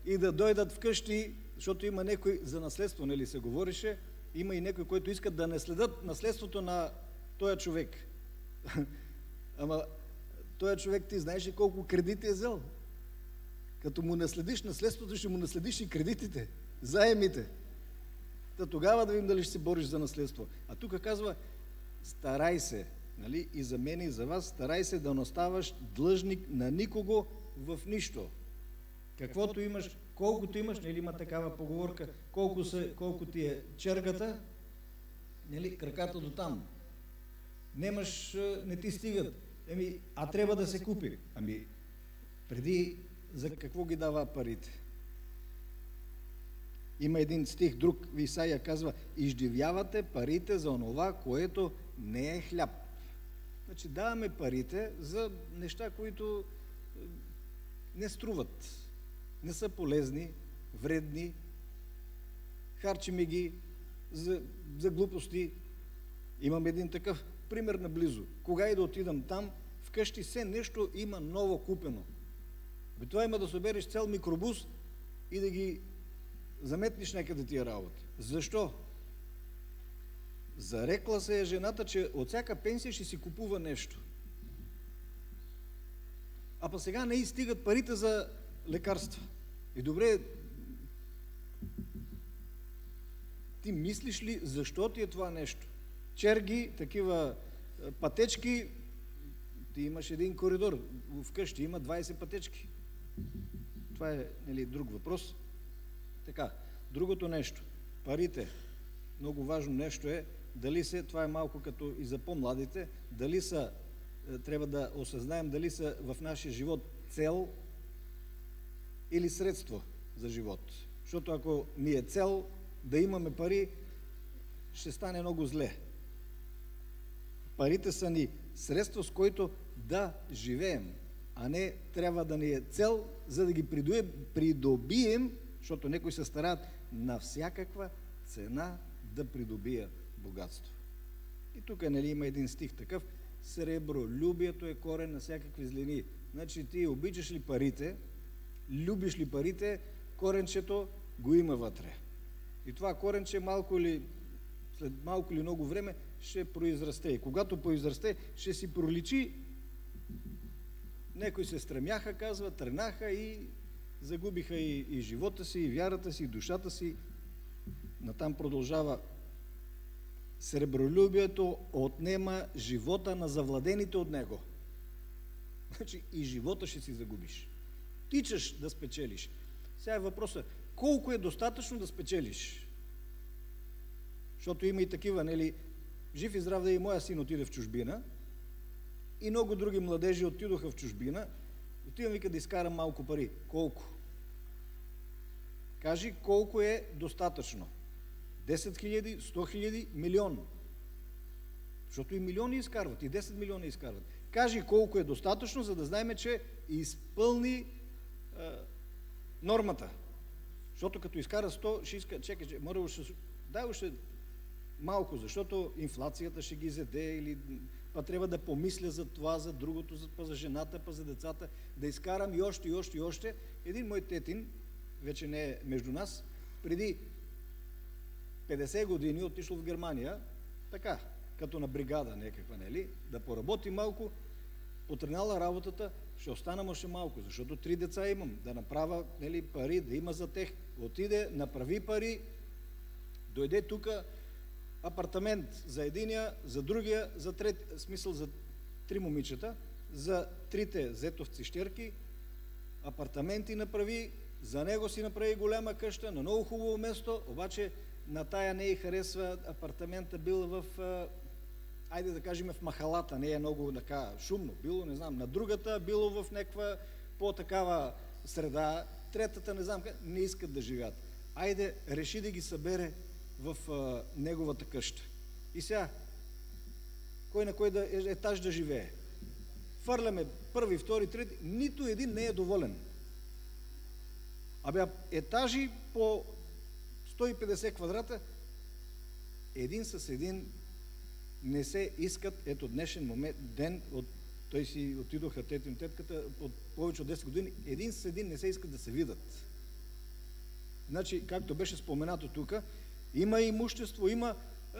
и да дойдат вкъщи, защото има някой за наследство, се говореше, има и някой, който искат да наследят наследството на този човек. Ама този човек, ти знаеш ли колко кредити е взел? Като му наследиш наследството, ще му наследиш и кредитите, заемите. Тогава да видим дали ще се бориш за наследство. А тук казва, старай се, и за мен и за вас, старай се да не оставаш длъжник на никого в нищо. Каквото имаш, колкото имаш, има такава поговорка, колко ти е чергата, краката до там. Немаш, не ти стигат. А трябва да се купи. Преди за какво ги дава парите. Има един стих, друг в Исаия казва: изживявате парите за онова, което не е хляб. Значи даваме парите за неща, които не струват, не са полезни, вредни, харчиме ги за глупости. Имам един такъв пример наблизо. Кога и да отидам там, вкъщи все нещо има ново купено. Това има да събереш цял микробус и да ги заметнеш някъде тия работи. Защо? Зарекла се е жената, че от всяка пенсия ще си купува нещо. А па сега не и стигат парите за лекарства. И добре, ти мислиш ли защо ти е това нещо? Черги, такива пътечки, ти имаш един коридор, вкъщи има 20 пътечки. Това е, нали, друг въпрос. Така, другото нещо, парите. Много важно нещо е дали се, това е малко като и за по-младите, дали са, трябва да осъзнаем дали са в нашия живот цел или средство за живот. Защото ако ни е цел да имаме пари, ще стане много зле. Парите са ни средство, с което да живеем, а не трябва да ни е цел, за да ги придобием, защото някои се стараят на всякаква цена да придобия богатство. И тук, нали, има един стих такъв: сребролюбието е корен на всякакви злини. Значи ти обичаш ли парите, любиш ли парите, коренчето го има вътре. И това коренче след малко или много време ще произрасте. И когато произрасте, ще си проличи. Някои се стремяха, казва, тренаха и загубиха и живота си, и вярата си, и душата си. Натам продължава: сребролюбието отнема живота на завладените от него. Значи и живота ще си загубиш. Тичаш да спечелиш. Сега е въпросът: колко е достатъчно да спечелиш? Защото има и такива, нали, жив и здрав да и моя син отиде в чужбина, и много други младежи отидоха в чужбина. Отивам, вика, да изкарам малко пари. Колко? Кажи колко е достатъчно. 10 000, 100 000, милион. Защото и милиони изкарват, и 10 милиона изкарват. Кажи колко е достатъчно, за да знаем, че изпълни нормата. Защото като изкара 100, ще иска, чекай, дай още малко, защото инфлацията ще ги заде, или па трябва да помисля за това, за другото, за жената, па за децата, да изкарам и още, и още, и още. Един мой тетин, вече не е между нас, преди 50 години отишъл в Германия, така, като на бригада някаква, нали, да поработи малко, потренала работата, ще остана още малко, защото 3 деца имам, да направя, нали, пари, да има за тех. Отиде, направи пари, дойде тук апартамент за единия, за другия, за трети, смисъл за 3 момичета, за 3 зетовци щерки, апартаменти направи, за него си направи голяма къща, на много хубаво место, обаче на тая не й харесва, апартамента бил в, айде да кажем, в махалата, не е много така шумно било, не знам, на другата било в някаква по-такава среда, третата не знам, не искат да живеят. Айде, реши да ги събере в неговата къща. И сега, кой на кой етаж да живее? Фърляме първи, втори, трети, нито един не е доволен. Абе, етажи по 150 квадрата, един с един не се искат. Ето днешен ден, той си отидоха тетин тетката от повече от 10 години, един с един не се искат да се видят. Значи, както беше споменато тук, има имущество, има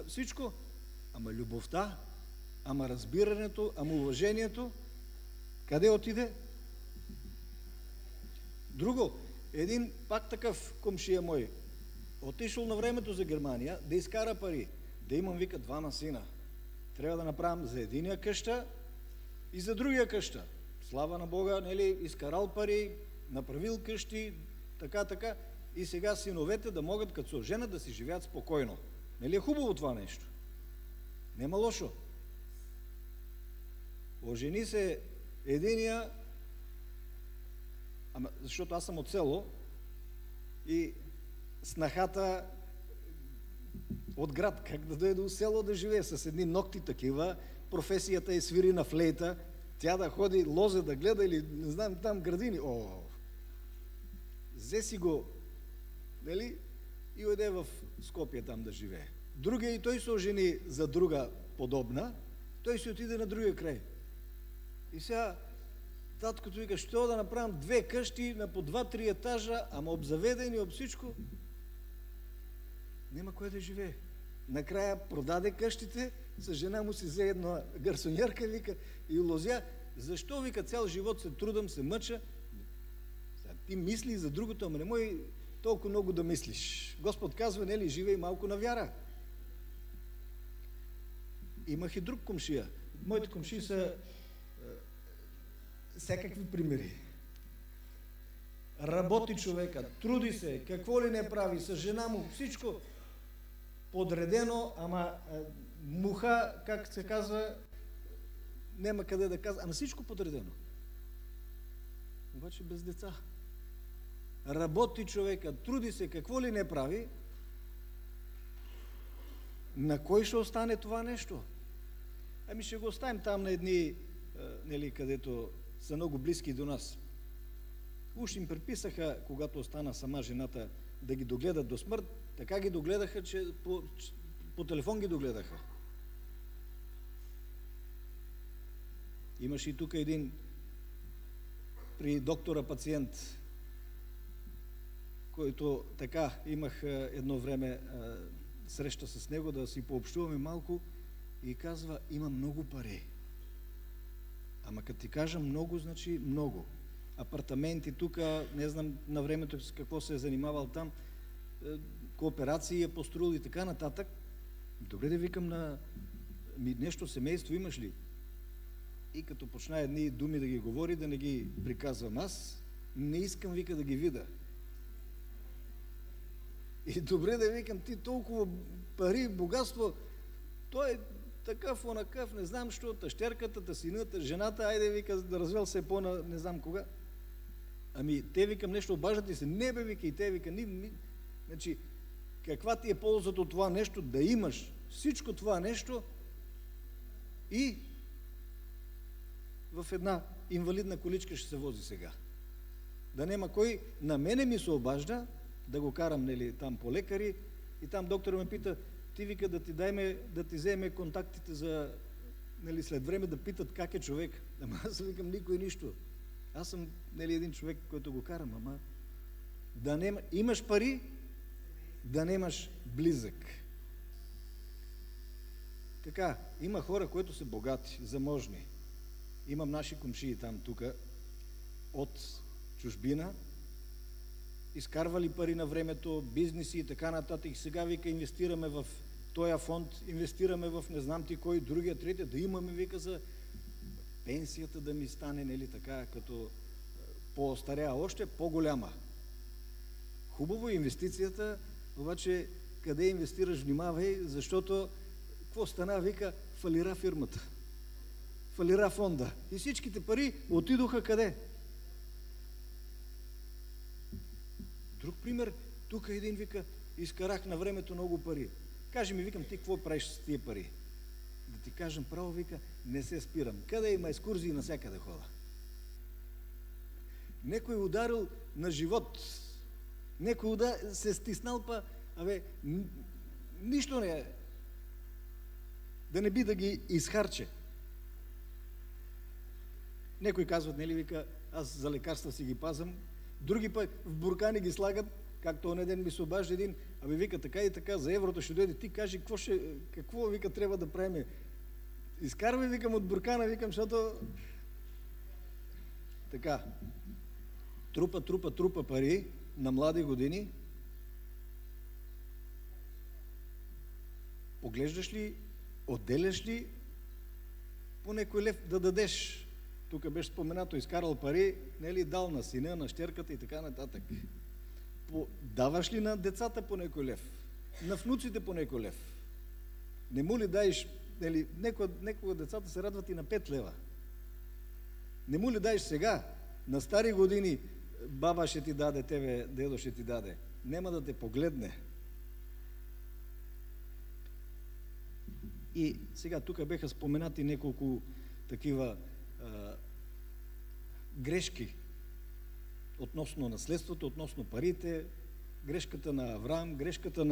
всичко, ама любовта, ама разбирането, ама уважението, къде отиде? Друго, един пак такъв комшия мой, отишъл на времето за Германия да изкара пари, да имам, вика, 2 сина. Трябва да направим за единия къща и за другия къща. Слава на Бога, нали, изкарал пари, направил къщи, така, и сега синовете да могат, като се оженят, да си живеят спокойно. Нали е хубаво това нещо? Нема лошо. Ожени се единия, Ама, защото аз съм от село и снахата от град, как да дойде до село да живее с едни ногти такива, професията е свири на флейта, тя да ходи лозе да гледа или не знам там градини. Взе си го, нали, и отиде в Скопие там да живее. Другия и той се ожени за друга подобна, той си отиде на другия край. И сега таткото вика, ще да направим 2 къщи на по 2-3 етажа, ама обзаведени, об всичко. Нема кой да живее. Накрая продаде къщите, с жена му си взе една гарсоньерка, вика, и лозя. Защо, вика, цял живот се трудам, се мъча? Ти мисли за другото, ама не мой толкова много да мислиш. Господ казва, не ли, живей малко на вяра. Имах и друг комшия. Моите комшии са всякакви примери. Работи човека, труди се, какво ли не прави, с жена му, всичко подредено, ама муха, как се казва, нема къде да казва, ама всичко подредено. Обаче без деца. Работи човека, труди се, какво ли не прави, на кой ще остане това нещо? Ами ще го оставим там на едни, нали, където са много близки до нас. Уж им предписаха, когато остана сама жената, да ги догледат до смърт, така ги догледаха, че по телефон ги догледаха. Имаше и тук един при доктора пациент, който така имах едно време среща с него, да си пообщуваме малко, и казва, има много пари. Ама като ти кажа много, значи много. Апартаменти тук, не знам на времето с какво се е занимавал там, кооперации е построил и така нататък. Добре да викам на нещо семейство имаш ли? И като почна едни думи да ги говори, да не ги приказвам аз, не искам, вика, да ги видя. И добре да викам, ти толкова пари, богатство, той е такъв, онакъв, не знам що, тъщерката, сината, жената, айде, вика, да развел се по-на не знам кога. Ами, те, викам, нещо обаждат и се, не бе, вика, и те, вика, значи, каква ти е ползата от това нещо, да имаш всичко това нещо и в една инвалидна количка ще се вози сега. Да нема кой, на мене ми се обажда, да го карам, нали, там по лекари, и там доктора ме пита, ти, вика, да ти вземе контактите за, нали, след време да питат как е човек. Ама аз викам, никой нищо. Аз съм, нали, един човек, който го карам, ама да нема, имаш пари, да немаш близък. Така, има хора, които са богати, заможни. Имам наши комшии там, тук, от чужбина, изкарвали пари на времето, бизнеси и така нататък. И сега, вика, инвестираме в този фонд, инвестираме в не знам ти кой, другия, третия, да имаме, вика, за пенсията да ми стане, нали, така, като по-старя, още по-голяма. Хубаво инвестицията, обаче къде инвестираш, внимавай, защото какво стана, вика, фалира фирмата, фалира фонда. И всичките пари отидоха къде? Друг пример, тук един вика, изкарах на времето много пари. Каже ми, викам, ти какво правиш с тия пари? Да ти кажем право, вика, не се спирам. Къде има екскурзии, навсякъде хода. Некой ударил на живот, некой се стиснал, па, нищо не е. Да не би да ги изхарче. Некои казват, нели, вика, аз за лекарства си ги пазам, други пък в буркани ги слагат, както онен ден ми се обажда един, вика, така и така, за еврото ще дойде, ти кажи, какво, вика, трябва да правим. Изкарвай, викам, от буркана, викам, защото така, трупа пари на млади години. Поглеждаш ли, отделяш ли по някой лев да дадеш? Тук беше споменато, изкарал пари, не ли дал на сина, на щерката и така нататък. Даваш ли на децата по някой лев? На внуците по някой лев? Не му ли даеш, нели, некога децата се радват и на 5 лева. Не му ли даеш сега, на стари години, баба ще ти даде, тебе дедо ще ти даде. Нема да те погледне. И сега тук беха споменати неколко такива грешки относно наследството, относно парите, грешката на Авраам, грешката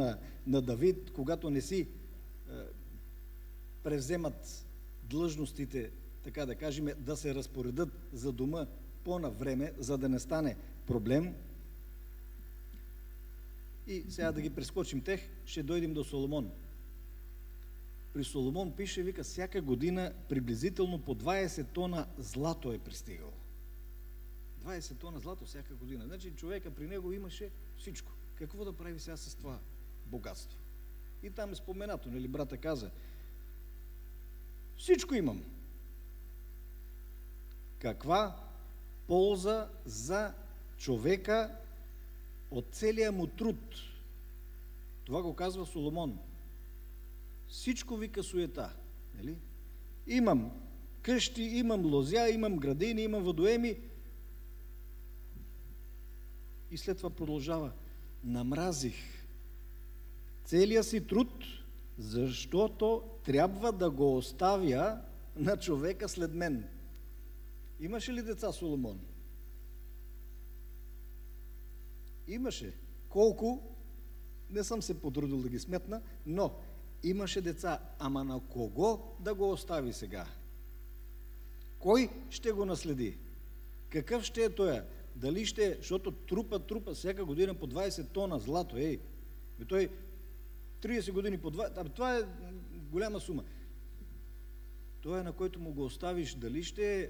на Давид, когато не си превземат длъжностите, така да кажем, да се разпоредат за дома по-навреме, за да не стане проблем. И сега да ги прескочим тех, ще дойдем до Соломон. При Соломон пише, вика, всяка година приблизително по 20 тона злато е пристигало. 20 тона злато всяка година. Значи човека при него имаше всичко. Какво да прави сега с това богатство? И там е споменато, нали, брата каза, всичко имам. Каква полза за човека от целия му труд? Това го казва Соломон. Всичко, вика, суета. Нали? Имам къщи, имам лозя, имам градини, имам водоеми. И след това продължава. Намразих целия си труд, защото трябва да го оставя на човека след мен. Имаше ли деца Соломон? Имаше. Колко? Не съм се потрудил да ги сметна, но имаше деца. Ама на кого да го остави сега? Кой ще го наследи? Какъв ще е той? Дали ще, защото трупа всяка година по 20 тона злато, той 30 години по 20, това е голяма сума. Той, на който му го оставиш, дали ще е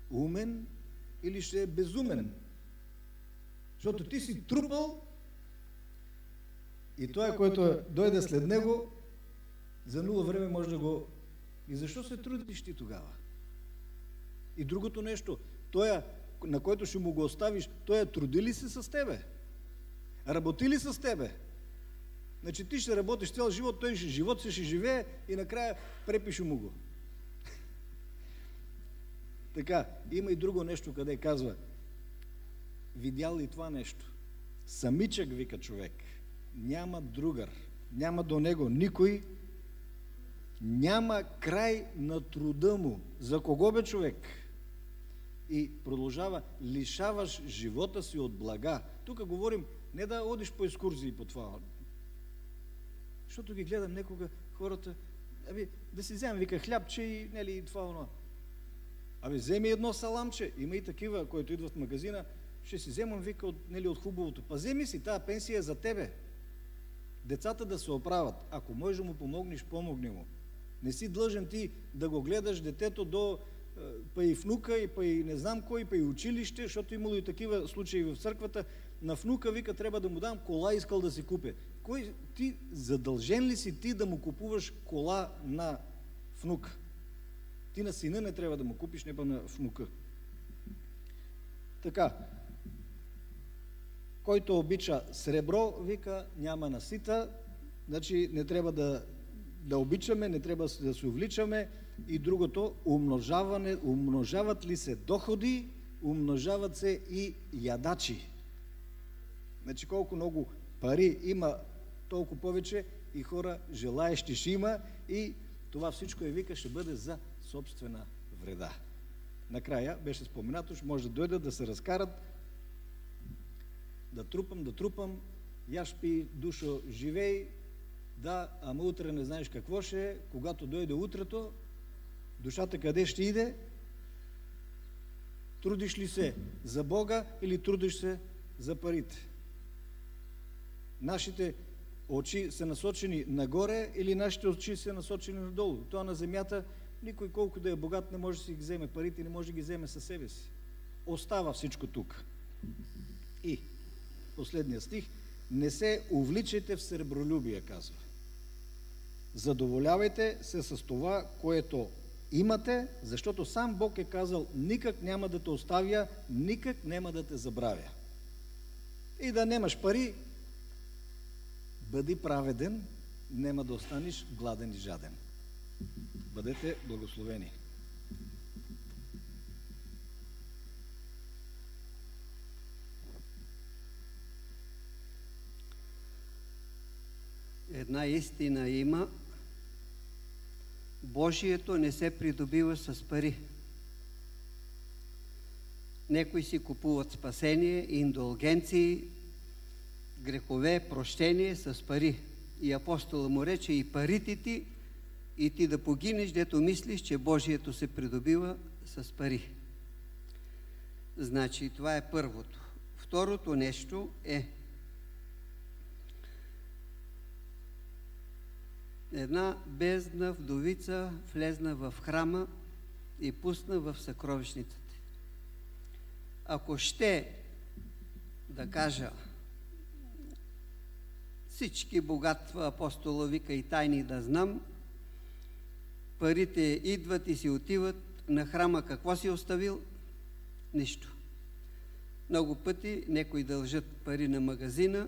умен или ще е безумен? Защото ти си трупал и той, който дойде след него, за нула време може да го... И защо се трудиш ти тогава? И другото нещо, той, на който ще му го оставиш, той труди ли се с тебе? Работи ли с тебе? Значи ти ще работиш цял живот, той живот ще живее и накрая препише му го. Така, има и друго нещо, къде казва, видял ли това нещо? Самичък, вика човек, няма другър, няма до него никой, няма край на труда му. За кого бе човек? И продължава, лишаваш живота си от блага. Тук говорим, не да одиш по екскурзии по това. Защото ги гледам некога хората, да си вземем, вика, хлябче и нели това оно. Вземи едно саламче. Има и такива, които идват в магазина, ще си вземам, вика, от хубавото. Вземи си, тази пенсия е за тебе. Децата да се оправят. Ако можеш да му помогнеш, помогни му. Не си длъжен ти да го гледаш детето до па и внука, и па и не знам кой, па и училище, защото имало и такива случаи в църквата. На внука, вика, трябва да му дам кола, искал да си купи. Ти задължен ли си ти да му купуваш кола на внука? Ти на сина не трябва да му купиш, не па на внука. Така. Който обича сребро, вика, няма насита, значи не трябва да обичаме, не трябва да се увличаме. И другото, умножават ли се доходи, умножават се и ядачи. Значи колко много пари има, толкова повече и хора желаещи ще има и това всичко, вика, ще бъде за собствена вреда. Накрая беше споменато, ще може да дойдат да се разкарат, да трупам, яш пи, душо, живей, да, ама утре не знаеш какво ще е, когато дойде утрето, душата къде ще иде? Трудиш ли се за Бога или трудиш се за парите? Нашите очи са насочени нагоре или нашите очи са насочени надолу? Това на земята, никой колко да е богат не може да си ги вземе парите, не може да ги вземе със себе си. Остава всичко тук. И последния стих, не се увличайте в сребролюбие, казва. Задоволявайте се с това, което имате, защото сам Бог е казал, никак няма да те оставя, никак няма да те забравя. И да немаш пари, бъди праведен, няма да останеш гладен и жаден. Бъдете благословени. Една истина има. Божието не се придобива с пари. Некои си купуват спасение, индулгенции, грехове, прощение с пари. И апостола му рече: и парите ти, и ти да погинеш, дето мислиш, че Божието се придобива с пари. Значи това е първото. Второто нещо е една бедна вдовица влезна в храма и пусна в съкровищницата. Ако ще да кажа всички богатства, апостола вика, и тайни да знам, парите идват и си отиват, на храма какво си оставил? Нищо. Много пъти някои дължат пари на магазина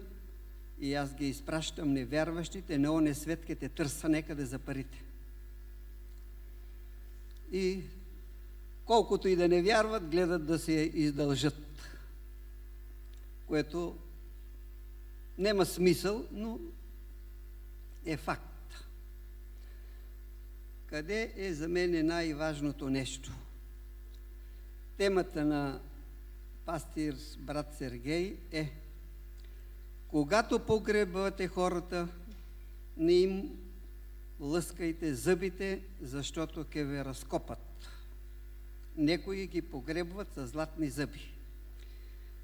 и аз ги изпращам невярващите, на оне свет ке те търса некъде за парите. И колкото и да не вярват, гледат да се издължат, което нема смисъл, но е факт. Къде е за мен най-важното нещо? Темата на пастир брат Сергей е: когато погребвате хората, не им лъскайте зъбите, защото ке ви разкопат. Некои ги погребват с златни зъби.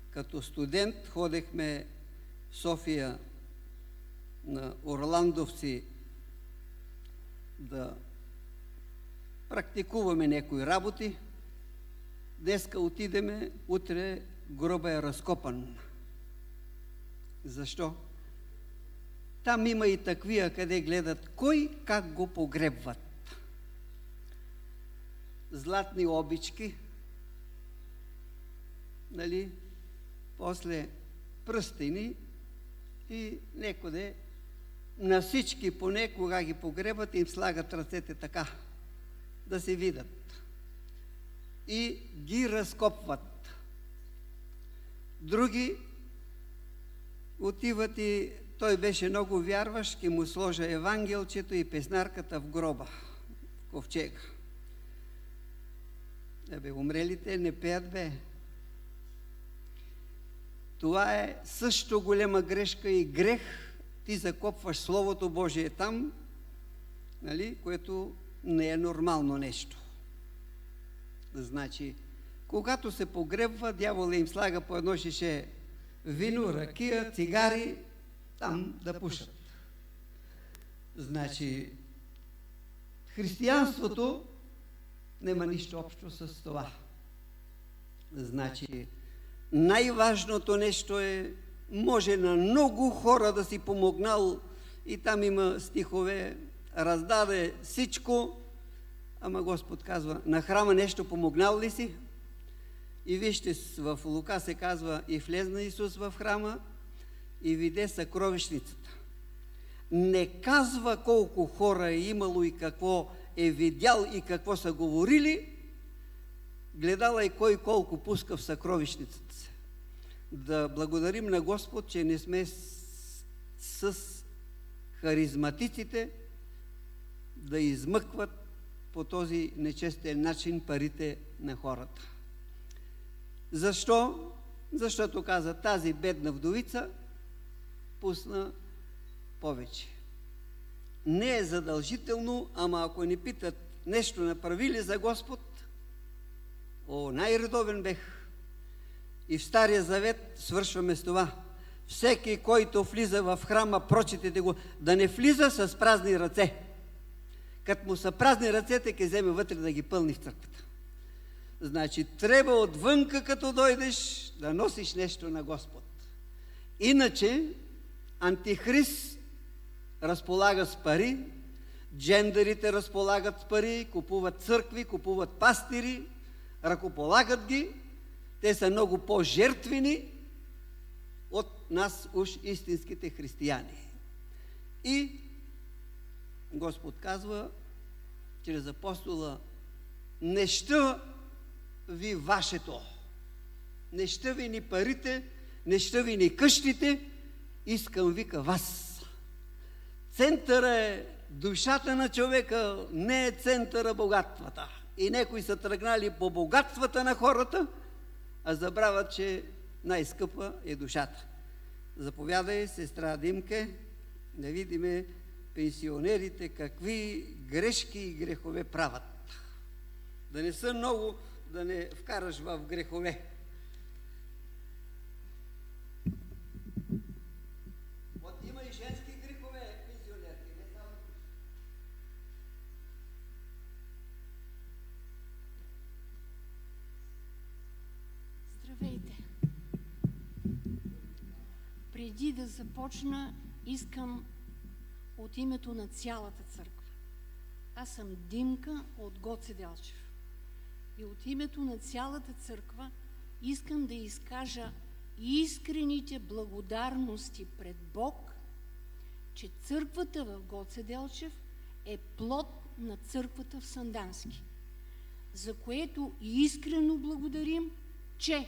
Като студент ходехме в София на Орландовци да практикуваме някои работи. Днеска отидеме, утре гроба е разкопан. Защо? Там има и таквия, къде гледат кой как го погребват. Златни обички, нали, после пръстени и некъде на всички поне, кога ги погребат, им слагат ръцете така, да се видят. И ги разкопват. Други отиват и той беше много вярващ, ке му сложа евангелчето и песнарката в гроба, в ковчега. Умрелите не пеят, бе. Това е също голема грешка и грех. Ти закопваш Словото Божие там, нали, което не е нормално нещо. Значи, когато се погребва, дявола им слага по едно шише вино, ракия, цигари, там да пушат. Значи, християнството нема нищо общо с това. Значи, най-важното нещо е, може на много хора да си помогнал, и там има стихове, раздаде всичко, ама Господ казва: на храма нещо помогнал ли си? И вижте, в Лука се казва: и влезна Исус в храма и виде съкровищницата. Не казва колко хора е имало и какво е видял и какво са говорили, гледала и кой колко пуска в съкровищницата се. Да благодарим на Господ, че не сме с харизматиците да измъкват по този нечестен начин парите на хората. Защо? Защото каза, тази бедна вдовица пусна повече. Не е задължително, ама ако ни питат нещо направили за Господ, най-редовен бех. И в Стария Завет свършваме с това: всеки, който влиза в храма, прочетете го, да не влиза с празни ръце. Като му са празни ръцете, ке вземе вътре да ги пълни в църквата. Значи, трябва отвънка, като дойдеш, да носиш нещо на Господ. Иначе, Антихрист разполага с пари, джендерите разполагат с пари, купуват църкви, купуват пастири, ръкополагат ги. Те са много по-жертвени от нас, уж истинските християни. И Господ казва чрез апостола: не ще ви вашето, не ще ви ни парите, не ще ви ни къщите, искам, вика, вас. центъра е душата на човека, не е центъра богатствата. И някои са тръгнали по богатствата на хората, а забравят, че най-скъпа е душата. Заповядай, сестра Димке, да видиме пенсионерите какви грешки и грехове правят. Да не са много, да не вкараш в грехове. Вот има и женски грехове, пенсионерки, не само. Здравейте! Преди да започна, искам от името на цялата църква. Аз съм Димка от Гоце Делчев. И от името на цялата църква искам да изкажа искрените благодарности пред Бог, че църквата в Гоце Делчев е плод на църквата в Сандански, за което искрено благодарим, че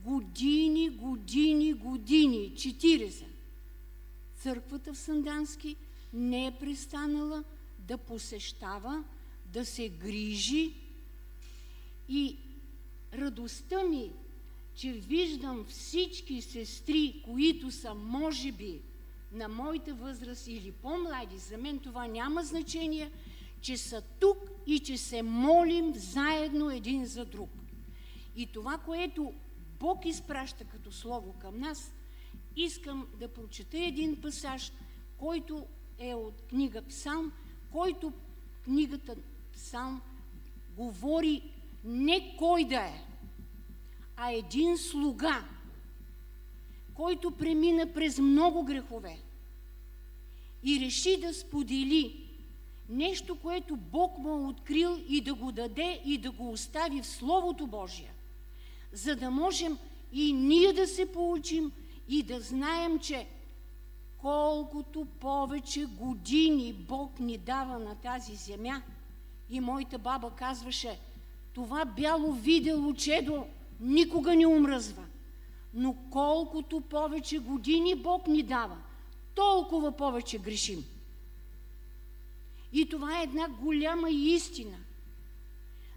години, 40, църквата в Сандански не е престанала да посещава, да се грижи, и радостта ми, че виждам всички сестри, които са, може би, на моята възраст или по-млади, за мен това няма значение, че са тук и че се молим заедно един за друг. И това, което Бог изпраща като слово към нас, искам да прочета един пасаж, който е от книга Псалм, който книгата Псалм говори не кой да е, а един слуга, който премина през много грехове и реши да сподели нещо, което Бог му е открил, и да го даде и да го остави в Словото Божие, за да можем и ние да се получим и да знаем, че колкото повече години Бог ни дава на тази земя, и моята баба казваше, това бяло видело чедо никога не омръзва, но колкото повече години Бог ни дава, толкова повече грешим. И това е една голяма истина,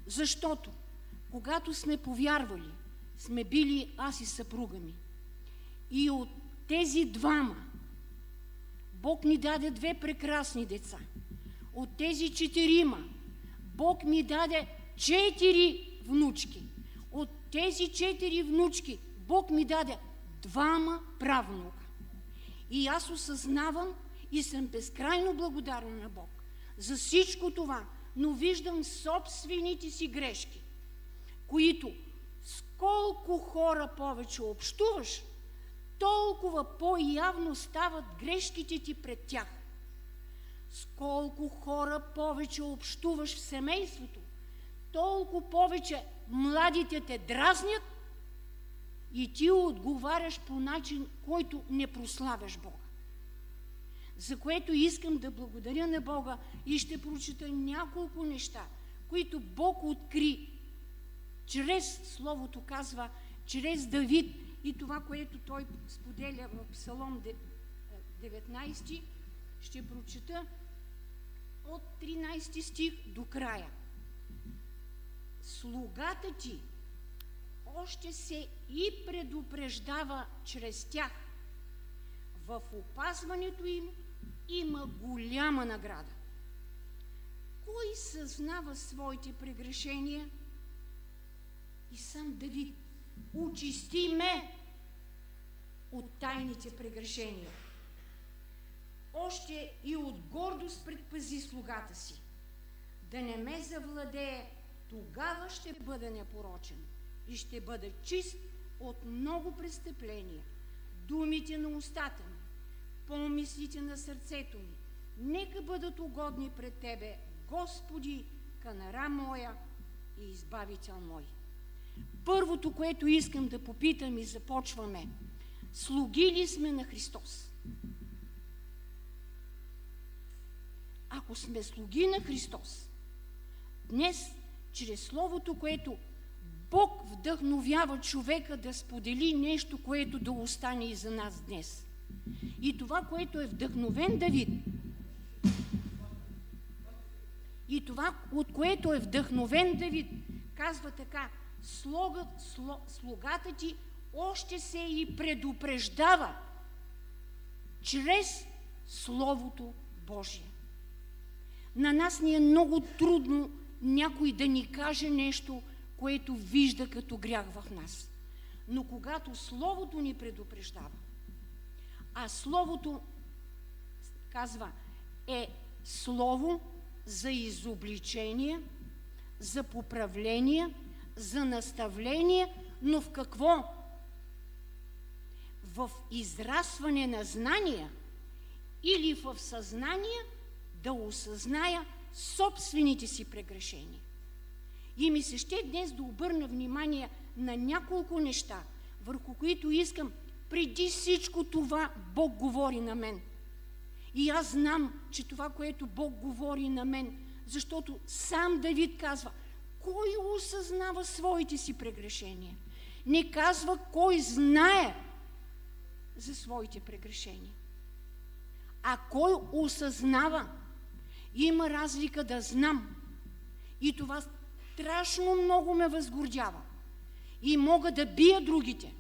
защото когато сме повярвали, сме били аз и съпруга ми, и от тези двама Бог ни даде 2 прекрасни деца. От тези 4 Бог ми даде 4 внучки. От тези 4 внучки Бог ми даде 2 правнука. И аз осъзнавам и съм безкрайно благодарна на Бог за всичко това, но виждам собствените си грешки, които с колко хора повече общуваш, толкова по-явно стават грешките ти пред тях. С колко хора повече общуваш в семейството, толкова повече младите те дразнят и ти отговаряш по начин, който не прославяш Бога. За което искам да благодаря на Бога и ще прочита няколко неща, които Бог откри чрез, Словото казва, чрез Давид, и това, което той споделя в Псалом 19, ще прочита от 13 стих до края. Слугата ти още се и предупреждава чрез тях. В опазването им има голяма награда. Кой съзнава своите прегрешения? И сам Давид: очисти ме от тайните прегрешения. Още и от гордост предпази слугата си. Да не ме завладее, тогава ще бъда непорочен и ще бъда чист от много престъпления. Думите на устата ми, помислите на сърцето ми, нека бъдат угодни пред Тебе, Господи, канара моя и избавител мой. Първото, което искам да попитам и започваме: слуги ли сме на Христос? Ако сме слуги на Христос, днес, чрез Словото, което Бог вдъхновява човека да сподели нещо, което да остане и за нас днес. И това, което е вдъхновен Давид, и това, от което е вдъхновен Давид, казва така: слугата ти още се и предупреждава чрез Словото Божие. На нас ни е много трудно някой да ни каже нещо, което вижда като грях в нас. Но когато Словото ни предупреждава, а Словото, казва, е Слово за изобличение, за поправление, за наставление, но в какво? В израстване на знания или в съзнание да осъзная собствените си прегрешения. И ми се ще днес да обърна внимание на няколко неща, върху които искам преди всичко това Бог говори на мен. И аз знам, че това, което Бог говори на мен, защото сам Давид казва: кой осъзнава своите си прегрешения? Не казва кой знае за своите прегрешения. А кой осъзнава? Има разлика да знам. И това страшно много ме възгордява. И мога да бия другите.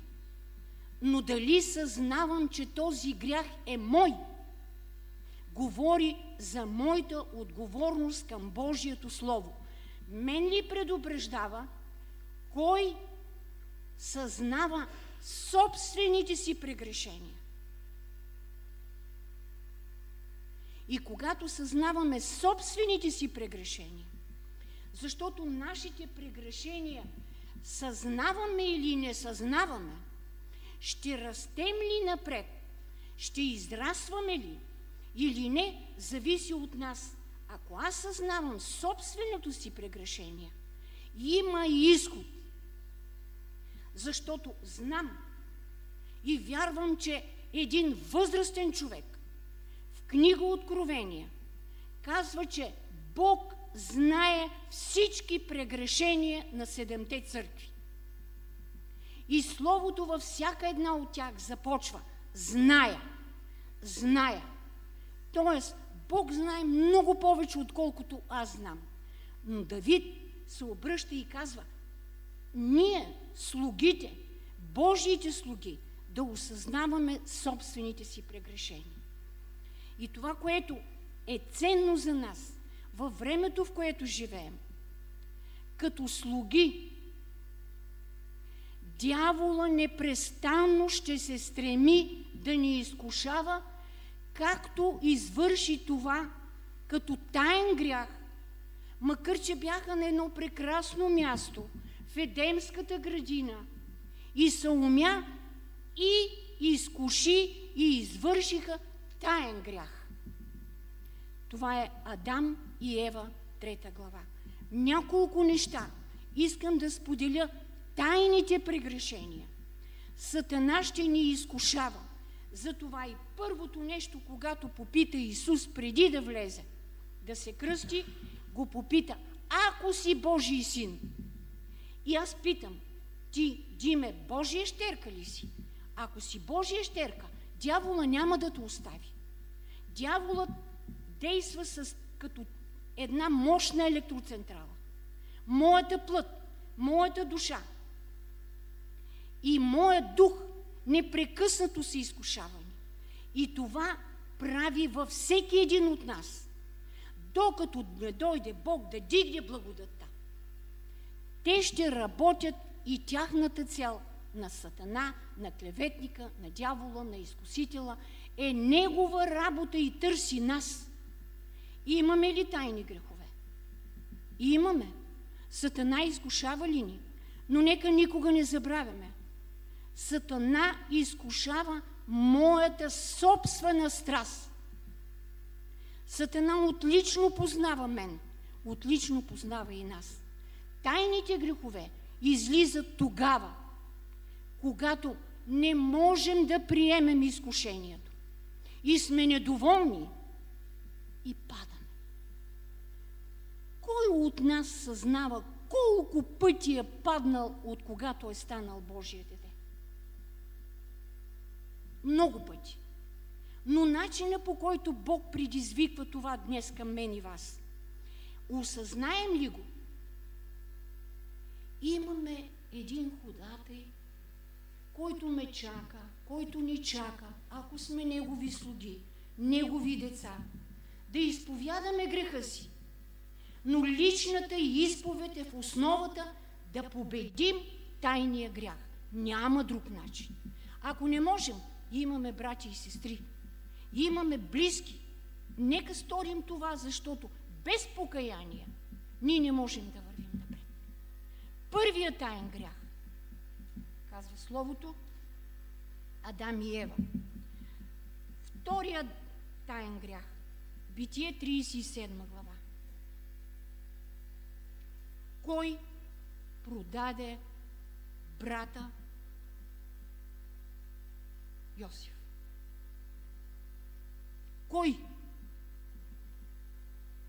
Но дали съзнавам, че този грях е мой? Говори за моята отговорност към Божието Слово. Мен ли предупреждава? Кой съзнава собствените си прегрешения? И когато съзнаваме собствените си прегрешения, защото нашите прегрешения съзнаваме или не съзнаваме, ще растем ли напред, ще израстваме ли или не, зависи от нас. Ако аз съзнавам собственото си прегрешение, има и изход. Защото знам и вярвам, че един възрастен човек в книга Откровения казва, че Бог знае всички прегрешения на 7-те църкви. И Словото във всяка една от тях започва: зная, зная. Тоест, Бог знае много повече, отколкото аз знам. Но Давид се обръща и казва: ние, слугите, Божиите слуги, да осъзнаваме собствените си прегрешения. И това, което е ценно за нас във времето, в което живеем, като слуги, дявола непрестанно ще се стреми да ни изкушава, както извърши това като таен грях, макар че бяха на едно прекрасно място в Едемската градина и се умя и изкуши и извършиха таен грях. Това е Адам и Ева, 3 глава. Няколко неща искам да споделя. Тайните прегрешения. Сатана ще ни изкушава. Затова и първото нещо, когато попита Исус преди да влезе, да се кръсти, го попита: ако си Божий син. И аз питам: ти, Диме, Божия щерка ли си? Ако си Божия щерка, дявола няма да те остави. Дяволът действа като една мощна електроцентрала. Моята плът, моята душа и моят дух непрекъснато са изкушавани. И това прави във всеки един от нас. Докато не дойде Бог да дигне благодатта, те ще работят и тяхната цел на Сатана, на клеветника, на дявола, на изкусителя е негова работа и търси нас. И имаме ли тайни грехове? И имаме. Сатана изкушава ли ни? Но нека никога не забравяме. Сатана изкушава моята собствена страст. Сатана отлично познава мен, отлично познава и нас. Тайните грехове излизат тогава, когато не можем да приемем изкушението и сме недоволни и падаме. Кой от нас съзнава колко пъти е паднал, от когато е станал Божие дете? Много пъти. но начина, по който Бог предизвиква това днес към мен и вас. Осъзнаем ли го? Имаме един ходатай, който ме чака, който ни чака, ако сме Негови слуги, Негови деца, да изповядаме греха си. Но личната изповед е в основата да победим тайния грях. Няма друг начин. Ако не можем, имаме братя и сестри, имаме близки. Нека сторим това, защото без покаяние ние не можем да вървим напред. Първият таен грях, казва Словото, Адам и Ева. Вторият таен грях, Битие 37 глава. Кой продаде брата Йосиф? Кой?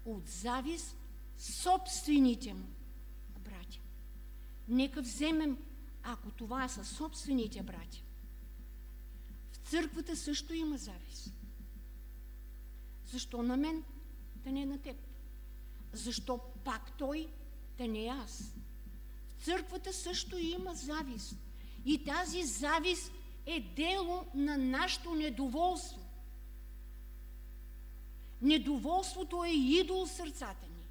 От завист собствените му братя. Нека вземем, ако това са собствените братя. В църквата също има завист. Защо на мен, да не на теб? Защо пак той, да не аз? В църквата също има завист. И тази завист е дело на нашето недоволство. Недоволството е идол в сърцата ни.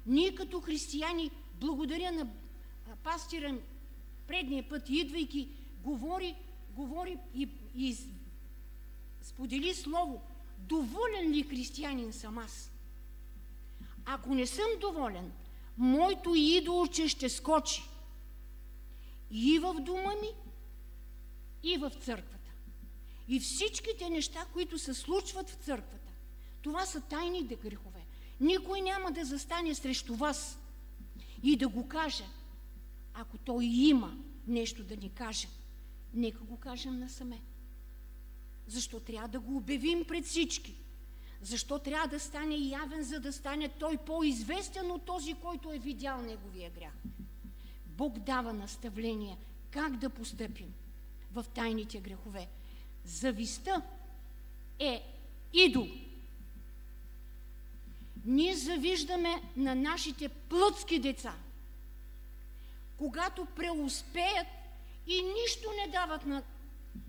Ние като християни, благодаря на пастира предния път, идвайки, говори и сподели слово. Доволен ли християнин съм аз? Ако не съм доволен, моето идолче ще скочи и в дома ми, и в църквата. И всичките неща, които се случват в църквата, това са тайните грехове. Никой няма да застане срещу вас и да го каже. Ако той има нещо да ни каже, нека го кажем насаме. Защо трябва да го обявим пред всички? Защо трябва да стане явен, за да стане той по-известен от този, който е видял неговия грях? Бог дава наставления как да постъпим в тайните грехове. Завистта е идол. Ние завиждаме на нашите плътски деца, когато преуспеят и нищо не дават на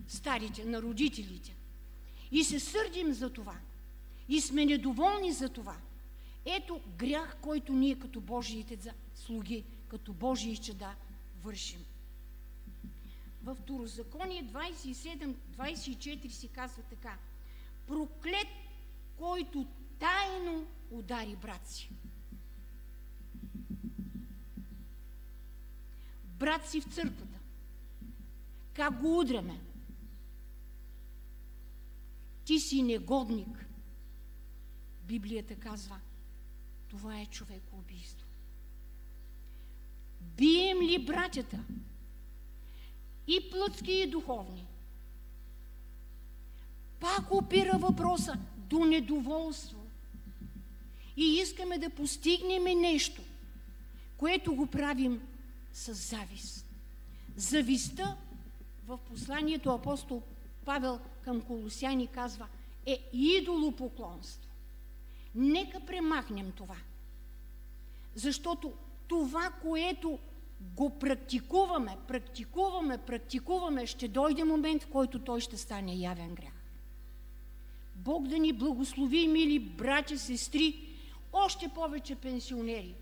старите, на родителите. И се сърдим за това. И сме недоволни за това. Ето грях, който ние като Божиите слуги, като Божии чада вършим. В Второзаконие 27-24 си казва така: проклет, който тайно удари брат си. Брат си в църквата. Как го удряме? Ти си негодник. Библията казва, това е човекоубийство. Бием ли братята? И плътски, и духовни. Пак опира въпроса до недоволство. И искаме да постигнем нещо, което го правим с завист. Завистта в посланието апостол Павел към Колосяни казва е идолопоклонство. Нека премахнем това. Защото това, което го практикуваме, ще дойде момент, в който той ще стане явен грях. Бог да ни благослови, мили братя, сестри, още повече пенсионери,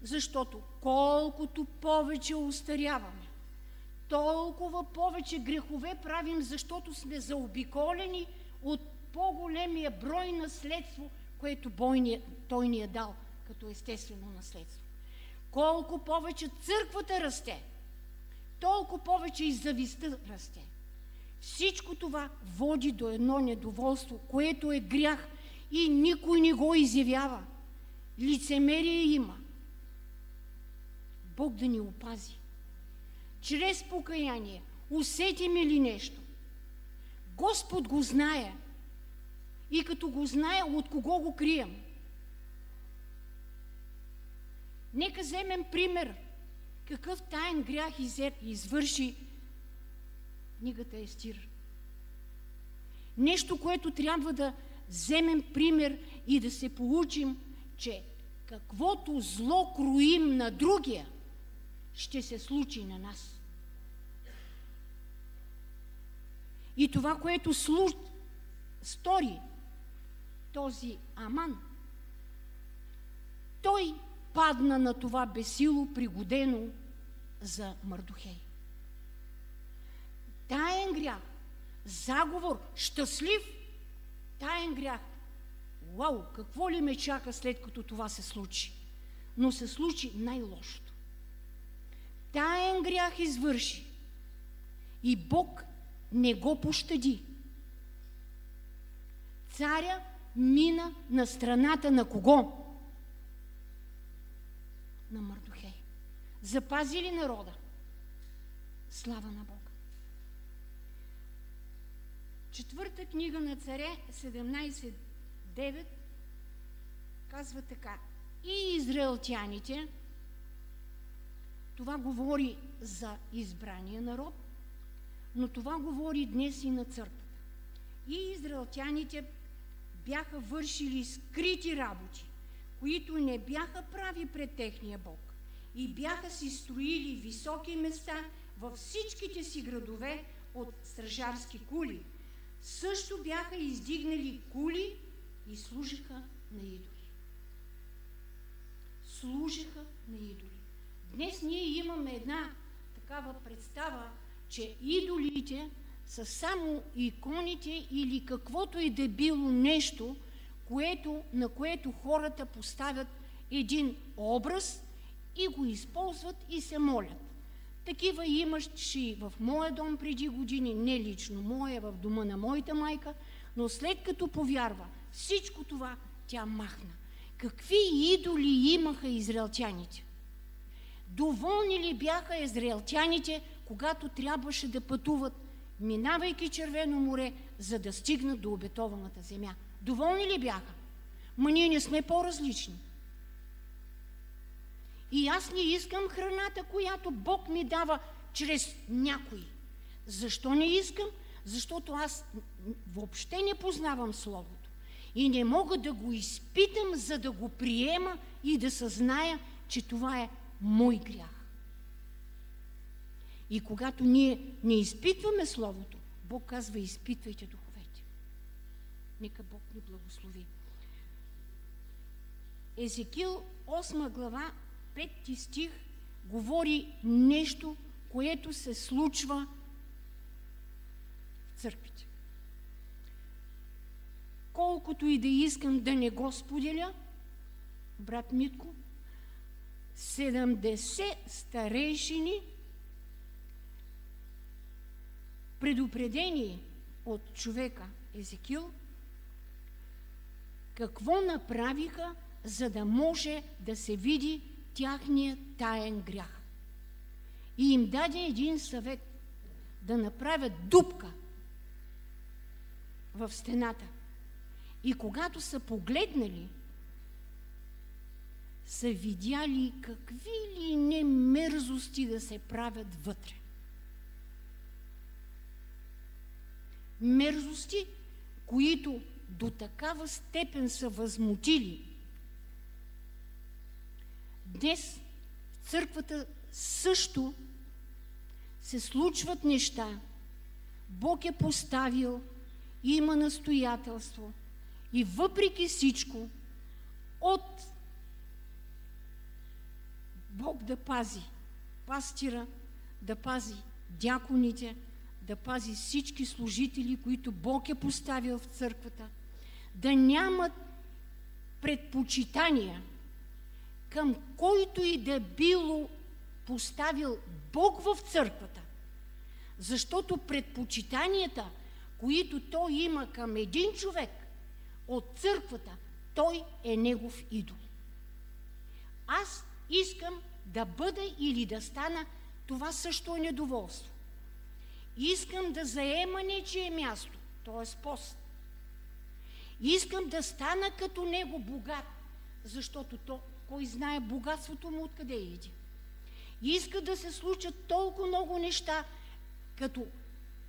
защото колкото повече остаряваме, толкова повече грехове правим, защото сме заобиколени от по-големия брой наследство, което той ни е дал като естествено наследство. Колко повече църквата расте, толкова повече и завистта расте. Всичко това води до едно недоволство, което е грях и никой не го изявява. Лицемерие има. Бог да ни опази. Чрез покаяние усетим ли нещо? Господ го знае. И като го знае, от кого го крием? Нека вземем пример. Какъв таен грях извърши книгата Естир. Нещо, което трябва да вземем пример и да се получим, че каквото зло кроим на другия, ще се случи на нас. И това, което стори този Аман, той падна на това бесило, пригодено за Мардохей. Таен грях, заговор, щастлив, таен грях. Вау, какво ли ме чака след като това се случи? Но се случи най-лошото. Таен грях извърши и Бог не го пощади. Царя мина на страната на кого? На Мардохей. Запази ли народа? Слава на Бога. Четвърта книга на Царе, 17:9, казва така: и израелтяните, това говори за избрания народ, но това говори днес и на църквата. И израелтяните бяха вършили скрити работи, които не бяха прави пред техния Бог, и бяха си строили високи места във всичките си градове от стражарски кули. Също бяха издигнали кули и служиха на идоли. Служиха на идоли. Днес ние имаме една такава представа, че идолите са само иконите или каквото и да било нещо, на което хората поставят един образ и го използват и се молят. Такива имаше и в моя дом преди години, не лично моя, в дома на моята майка, но след като повярва, всичко това тя махна. Какви идоли имаха израелтяните? Доволни ли бяха израелтяните, когато трябваше да пътуват, минавайки Червено море, за да стигнат до обетованата земя? Доволни ли бяха? Ма ние не сме по-различни. И аз не искам храната, която Бог ми дава чрез някой. Защо не искам? Защото аз въобще не познавам Словото. И не мога да го изпитам, за да го приема и да съзная, че това е мой грях. И когато ние не изпитваме Словото, Бог казва: изпитвайте духовете. Нека Бог ни благослови. Езекил 8 глава, 5 стих говори нещо, което се случва в църквите. Колкото и да искам да не го споделя, брат Митко, 70 старейшини, предупредени от човека Езекил, какво направиха, за да може да се види тяхния таен грях. И им даде един съвет: да направят дупка в стената. И когато са погледнали, са видяли какви ли не мерзости да се правят вътре. Мерзости, които до такава степен са възмутили. Днес в църквата също се случват неща. Бог е поставил, има настоятелство и въпреки всичко от Бог да пази пастира, да пази дяконите, да пази всички служители, които Бог е поставил в църквата, да нямат предпочитания към който и да било поставил Бог в църквата. Защото предпочитанията, които той има към един човек от църквата, той е негов идол. Аз искам да бъда или да стана, това също е недоволство. Искам да заема нечие място, т.е. пост. Искам да стана като него богат, защото кой знае богатството му откъде иде. Иска да се случат толкова много неща, като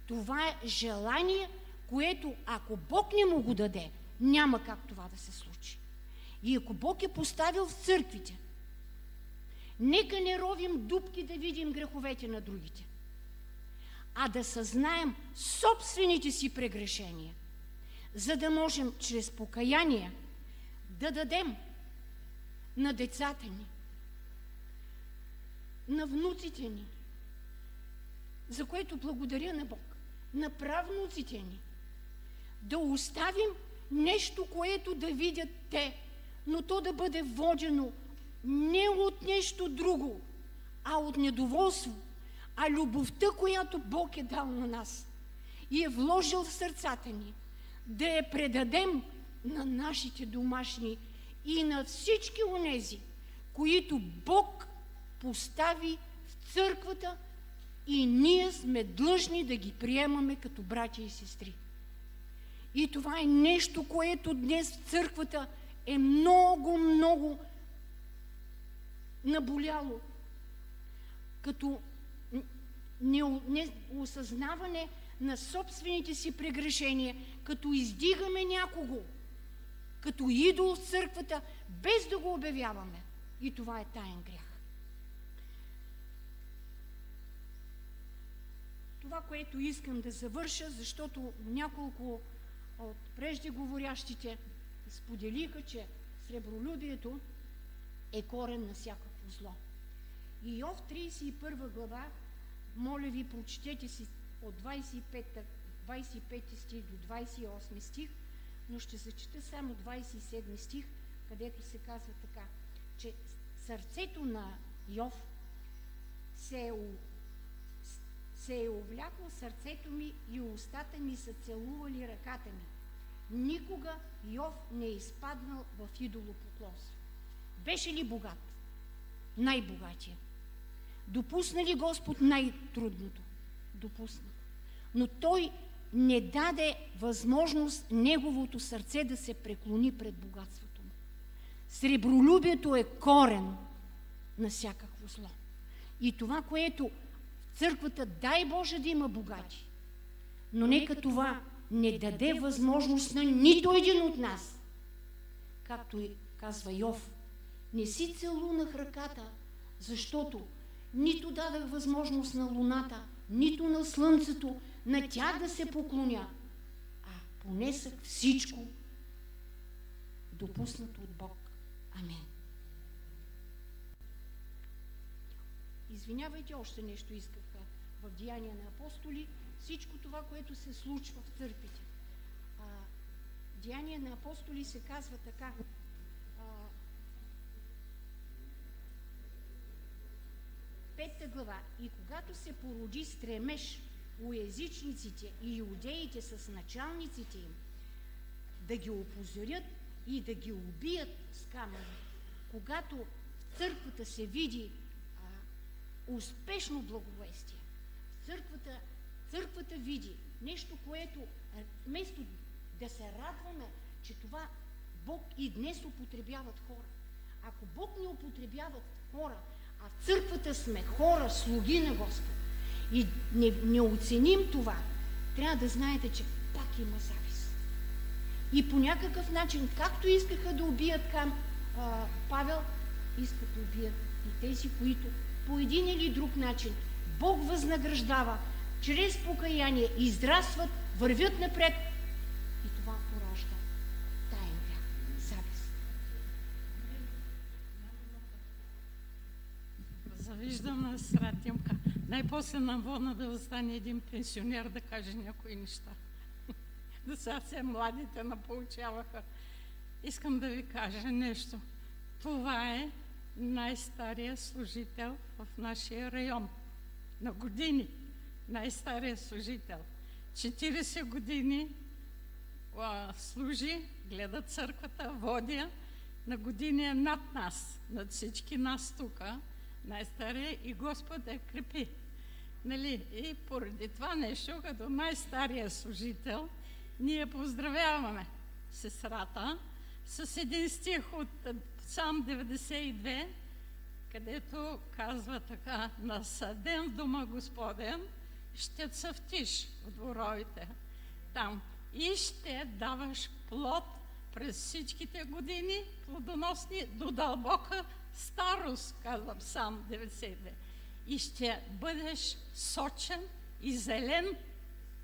това е желание, което ако Бог не му го даде, няма как това да се случи. И ако Бог е поставил в църквите, нека не ровим дупки да видим греховете на другите, а да съзнаем собствените си прегрешения, за да можем чрез покаяние да дадем на децата ни, на внуците ни, за което благодаря на Бог, на правнуците ни, да оставим нещо, което да видят те, но то да бъде водено не от нещо друго, а от недоволство, а любовта, която Бог е дал на нас и е вложил в сърцата ни, да я предадем на нашите домашни и на всички онези, които Бог постави в църквата, и ние сме длъжни да ги приемаме като братя и сестри. И това е нещо, което днес в църквата е много, много наболяло, като неосъзнаване на собствените си прегрешения, като издигаме някого, като идол в църквата, без да го обявяваме. И това е таен грях. Това, което искам да завърша, защото няколко от преждеговорящите споделиха, че сребролюбието е корен на всякакво зло. И Йов 31 глава, моля ви, прочетете си от 25 стих до 28 стих, но ще зачета само 27 стих, където се казва така, че сърцето на Йов се е увлякло сърцето ми и устата ми са целували ръката ми. Никога Йов не е изпаднал в идолопоклонство. Беше ли богат? Най-богатия. Допусна ли Господ най-трудното? Допусна. Но той не даде възможност неговото сърце да се преклони пред богатството му. Сребролюбието е корен на всякакво зло. И това, което в църквата, дай Боже да има богати, но нека това не даде възможност на нито един от нас. Както и казва Йов, не си целунах ръката, защото нито дадах възможност на луната, нито на слънцето, на тях да се поклоня, а понесах всичко, допуснато от Бог. Амин. Извинявайте, още нещо исках в Деяния на апостоли. Всичко това, което се случва в църквите. Деяния на апостоли се казва така. 5 глава. И когато се породи стремеж у езичниците и иудеите с началниците им да ги опозорят и да ги убият с камъни, когато в църквата се види успешно благовестие, църквата види нещо, което вместо да се радваме, че това Бог и днес употребяват хора. Ако Бог не употребяват хора, а в църквата сме хора, слуги на Господ, и не оценим това, трябва да знаете, че пак има завист. И по някакъв начин, както искаха да убият Павел, искат да убият и тези, които по един или друг начин Бог възнаграждава, чрез покаяние израстват, вървят напред и това поражда таен грях, завист. Завиждам на сестра Тимка. Най-после нам водна да остане един пенсионер да каже някои неща. Да съвсем младите наполучаваха. Искам да ви кажа нещо. Това е най-стария служител в нашия район. На години. Най-стария служител. 40 години служи, гледа църквата, водя. На години е над нас, над всички нас тук. Най-стария и Господ е крепи. Нали? И поради това нещо, като най-стария служител, ние поздравяваме сестрата с един стих от Псалм 92, където казва така: насаден в дома Господен, ще цъфтиш в дворовите. Там и ще даваш плод през всичките години, плодоносни до дълбока старост, казва Псалм 92. И ще бъдеш сочен и зелен.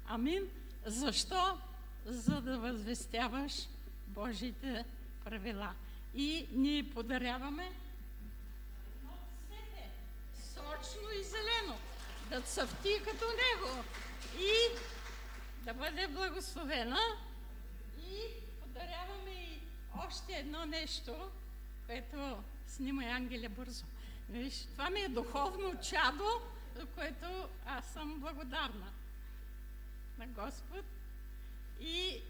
Амин. Защо? За да възвестяваш Божите правила. И ние подаряваме едно цвете, сочно и зелено, да цъфти като него и да бъде благословена. И подаряваме и още едно нещо, което снима Ангеля бързо. Виж, това ми е духовно чадо, за което аз съм благодарна на Господ. И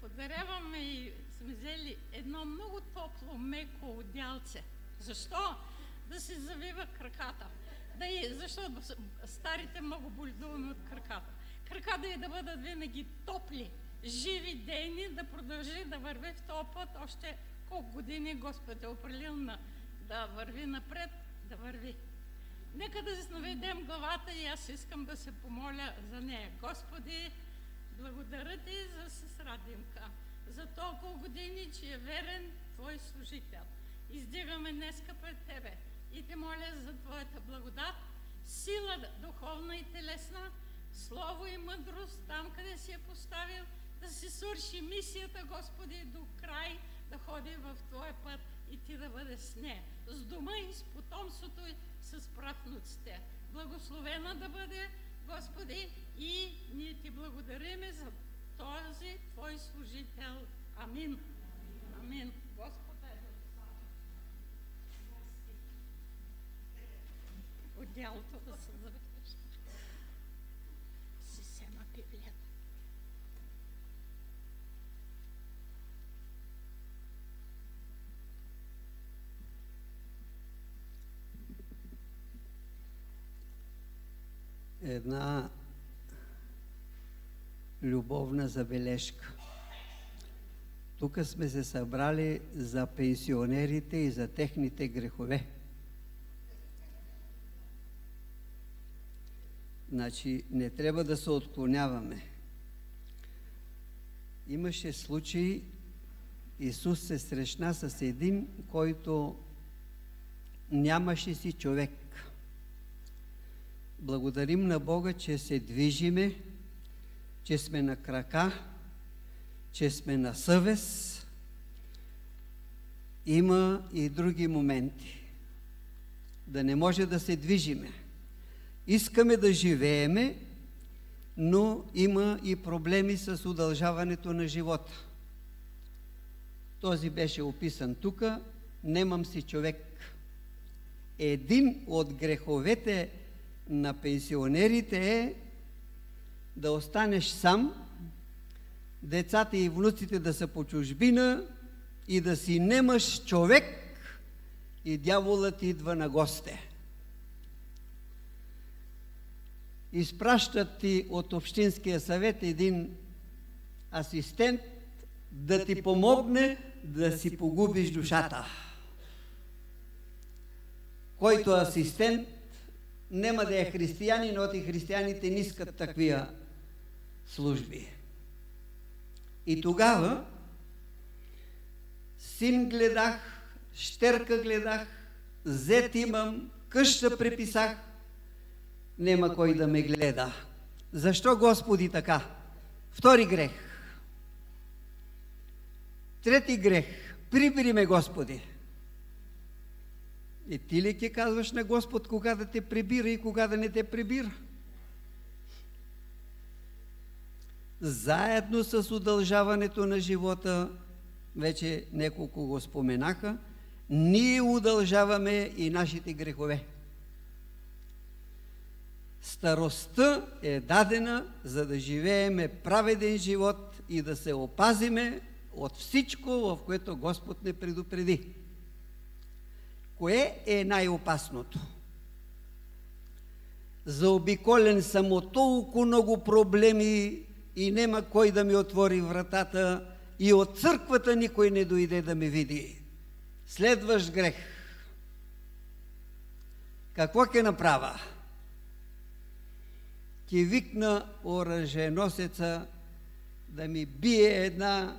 подаряваме и сме взели едно много топло, меко одялце. Защо? Да се завива краката. Защото старите много боледуваме от краката. Краката и да бъдат винаги топли, живи, дейни, да продължи да върви в този път. Още колко години Господ е определил да върви напред, да върви. Нека да си наведем главата и аз искам да се помоля за нея. Господи, благодаря Ти за сестра Димка, за толкова години, че е верен Твой служител. Издигаме днеска пред Тебе и Те моля за Твоята благодат, сила духовна и телесна, слово и мъдрост там, къде си е поставил, да си свърши мисията, Господи, до край, да ходи в Твоя път и Ти да бъде с нея, с дома и с потомството и с правнуците. Благословена да бъде, Господи, и ние Ти благодариме за този Твой служител. Амин. Амин. Господа е да отделото да се завърши. Си сема Библията. Една любовна забележка. Тук сме се събрали за пенсионерите и за техните грехове. Значи не трябва да се отклоняваме. Имаше случай, Исус се срещна с един, който нямаше си човек. Благодарим на Бога, че се движиме, че сме на крака, че сме на съвест. Има и други моменти. Да не може да се движиме. Искаме да живееме, но има и проблеми с удължаването на живота. Този беше описан тук. Немам си човек. Един от греховете на пенсионерите е да останеш сам, децата и внуците да са по чужбина и да си немаш човек и дяволът идва на госте. Изпращат ти от Общинския съвет един асистент да ти помогне да си погубиш душата. Който асистент нема да е християнин, но и християните не искат такива служби. И тогава син гледах, щерка гледах, зет имам, къща преписах, нема кой да ме гледа. Защо, Господи, така? Втори грех. Трети грех. Прибери ме, Господи. И ти ли ке казваш на Господ кога да те прибира и кога да не те прибира? Заедно с удължаването на живота, вече неколко го споменаха, ние удължаваме и нашите грехове. Старостта е дадена, за да живееме праведен живот и да се опазиме от всичко, в което Господ не предупреди. Кое е най-опасното? Заобиколен съм от толкова много проблеми и нема кой да ми отвори вратата и от църквата никой не дойде да ме види. Следващ грех. Какво ке направя? Ке викна оръженосеца да ми бие една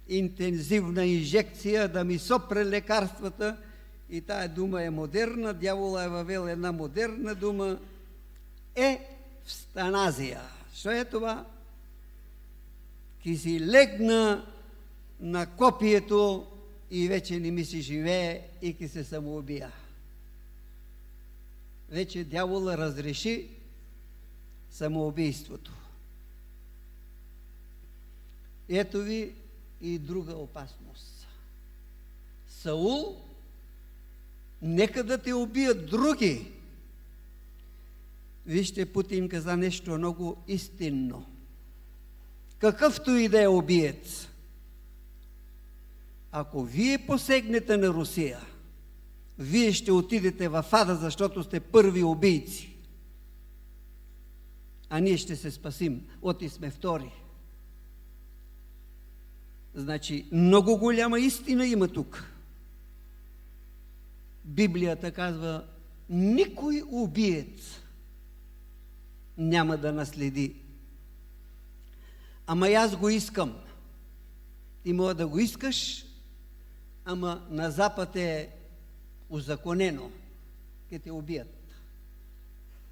интензивна инжекция, да ми сопре лекарствата. И тая дума е модерна, дявола е въвел една модерна дума, евстаназия. Що е това? Ки си легна на копието и вече не ми си живее и ки се самоубия. Вече дявола разреши самоубийството. Ето ви и друга опасност. Саул, нека да те убият други. Вижте, Путин каза нещо много истинно. Какъвто и да е убиец, ако вие посегнете на Русия, вие ще отидете в ада, защото сте първи убийци. А ние ще се спасим, оти сме втори. Значи, много голяма истина има тук. Библията казва, никой убиец няма да наследи. Ама аз го искам. Ти може да го искаш, ама на Запад е узаконено. Ке те убият.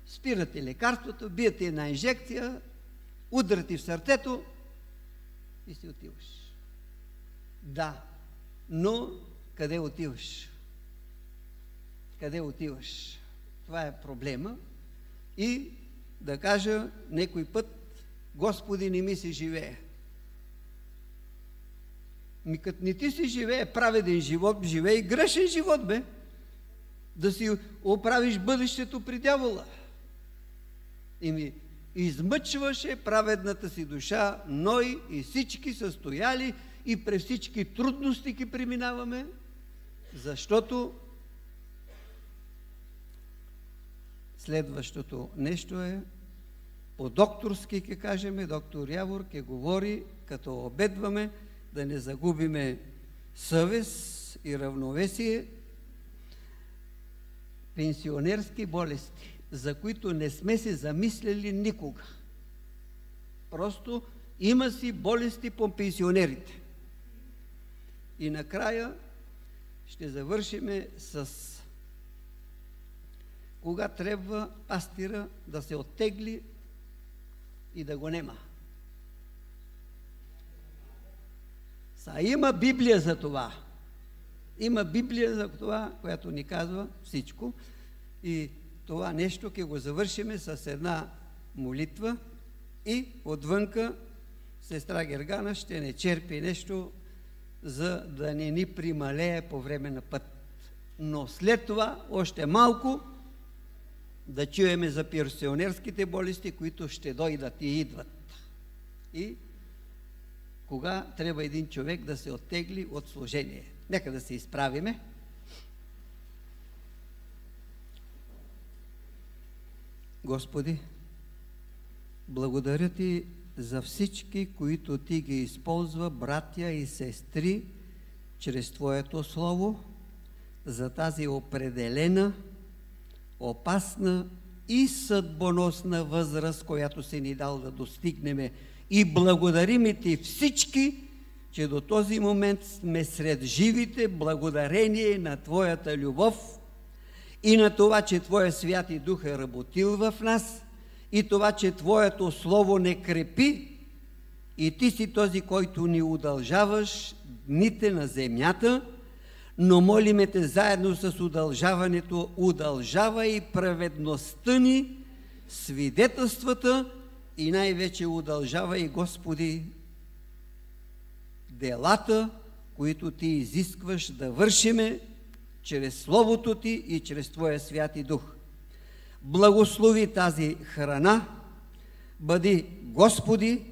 Спирате лекарството, биете една инжекция, удрати в сърцето и си отиваш. Да, но къде отиваш? Къде отиваш? Това е проблема. И да кажа некой път, Господи, не ми се живее. Като не ти си живее праведен живот, живее грешен живот, бе. Да си оправиш бъдещето при дявола. И ми измъчваше праведната си душа, Ной и всички са стояли и през всички трудности ги преминаваме, защото следващото нещо е по-докторски, ке кажеме, доктор Явор ке говори, като обедваме, да не загубиме съвест и равновесие, пенсионерски болести, за които не сме се замисляли никога. Просто има си болести по пенсионерите. И накрая ще завършиме с кога трябва пастира да се оттегли и да го нема. Има Библия за това. Има Библия за това, която ни казва всичко. И това нещо ще го завършиме с една молитва и отвънка сестра Гергана ще не черпи нещо, за да не ни прималее по време на път. Но след това още малко да чуеме за пенсионерските болести, които ще дойдат и идват. И кога трябва един човек да се оттегли от служение. Нека да се изправиме. Господи, благодаря Ти за всички, които Ти ги използва, братя и сестри, чрез Твоето Слово, за тази определена, опасна и съдбоносна възраст, която си ни дал да достигнем. И благодарим Ти всички, че до този момент сме сред живите, благодарение на Твоята любов и на това, че Твоя Святи Дух е работил в нас и това, че Твоето Слово не крепи и Ти си този, който ни удължаваш дните на земята, но молиме Те заедно с удължаването, удължавай и праведността ни, свидетелствата и най-вече удължавай, Господи, делата, които Ти изискваш да вършиме чрез Словото Ти и чрез Твоя Святи Дух. Благослови тази храна, бъди, Господи,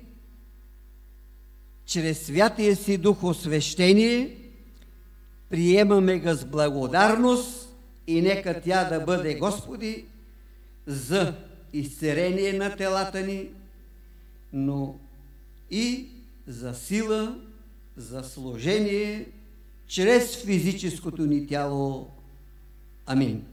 чрез Святия Си Дух освещение, приемаме го с благодарност и нека тя да бъде, Господи, за изцеление на телата ни, но и за сила, за служение, чрез физическото ни тяло. Амин.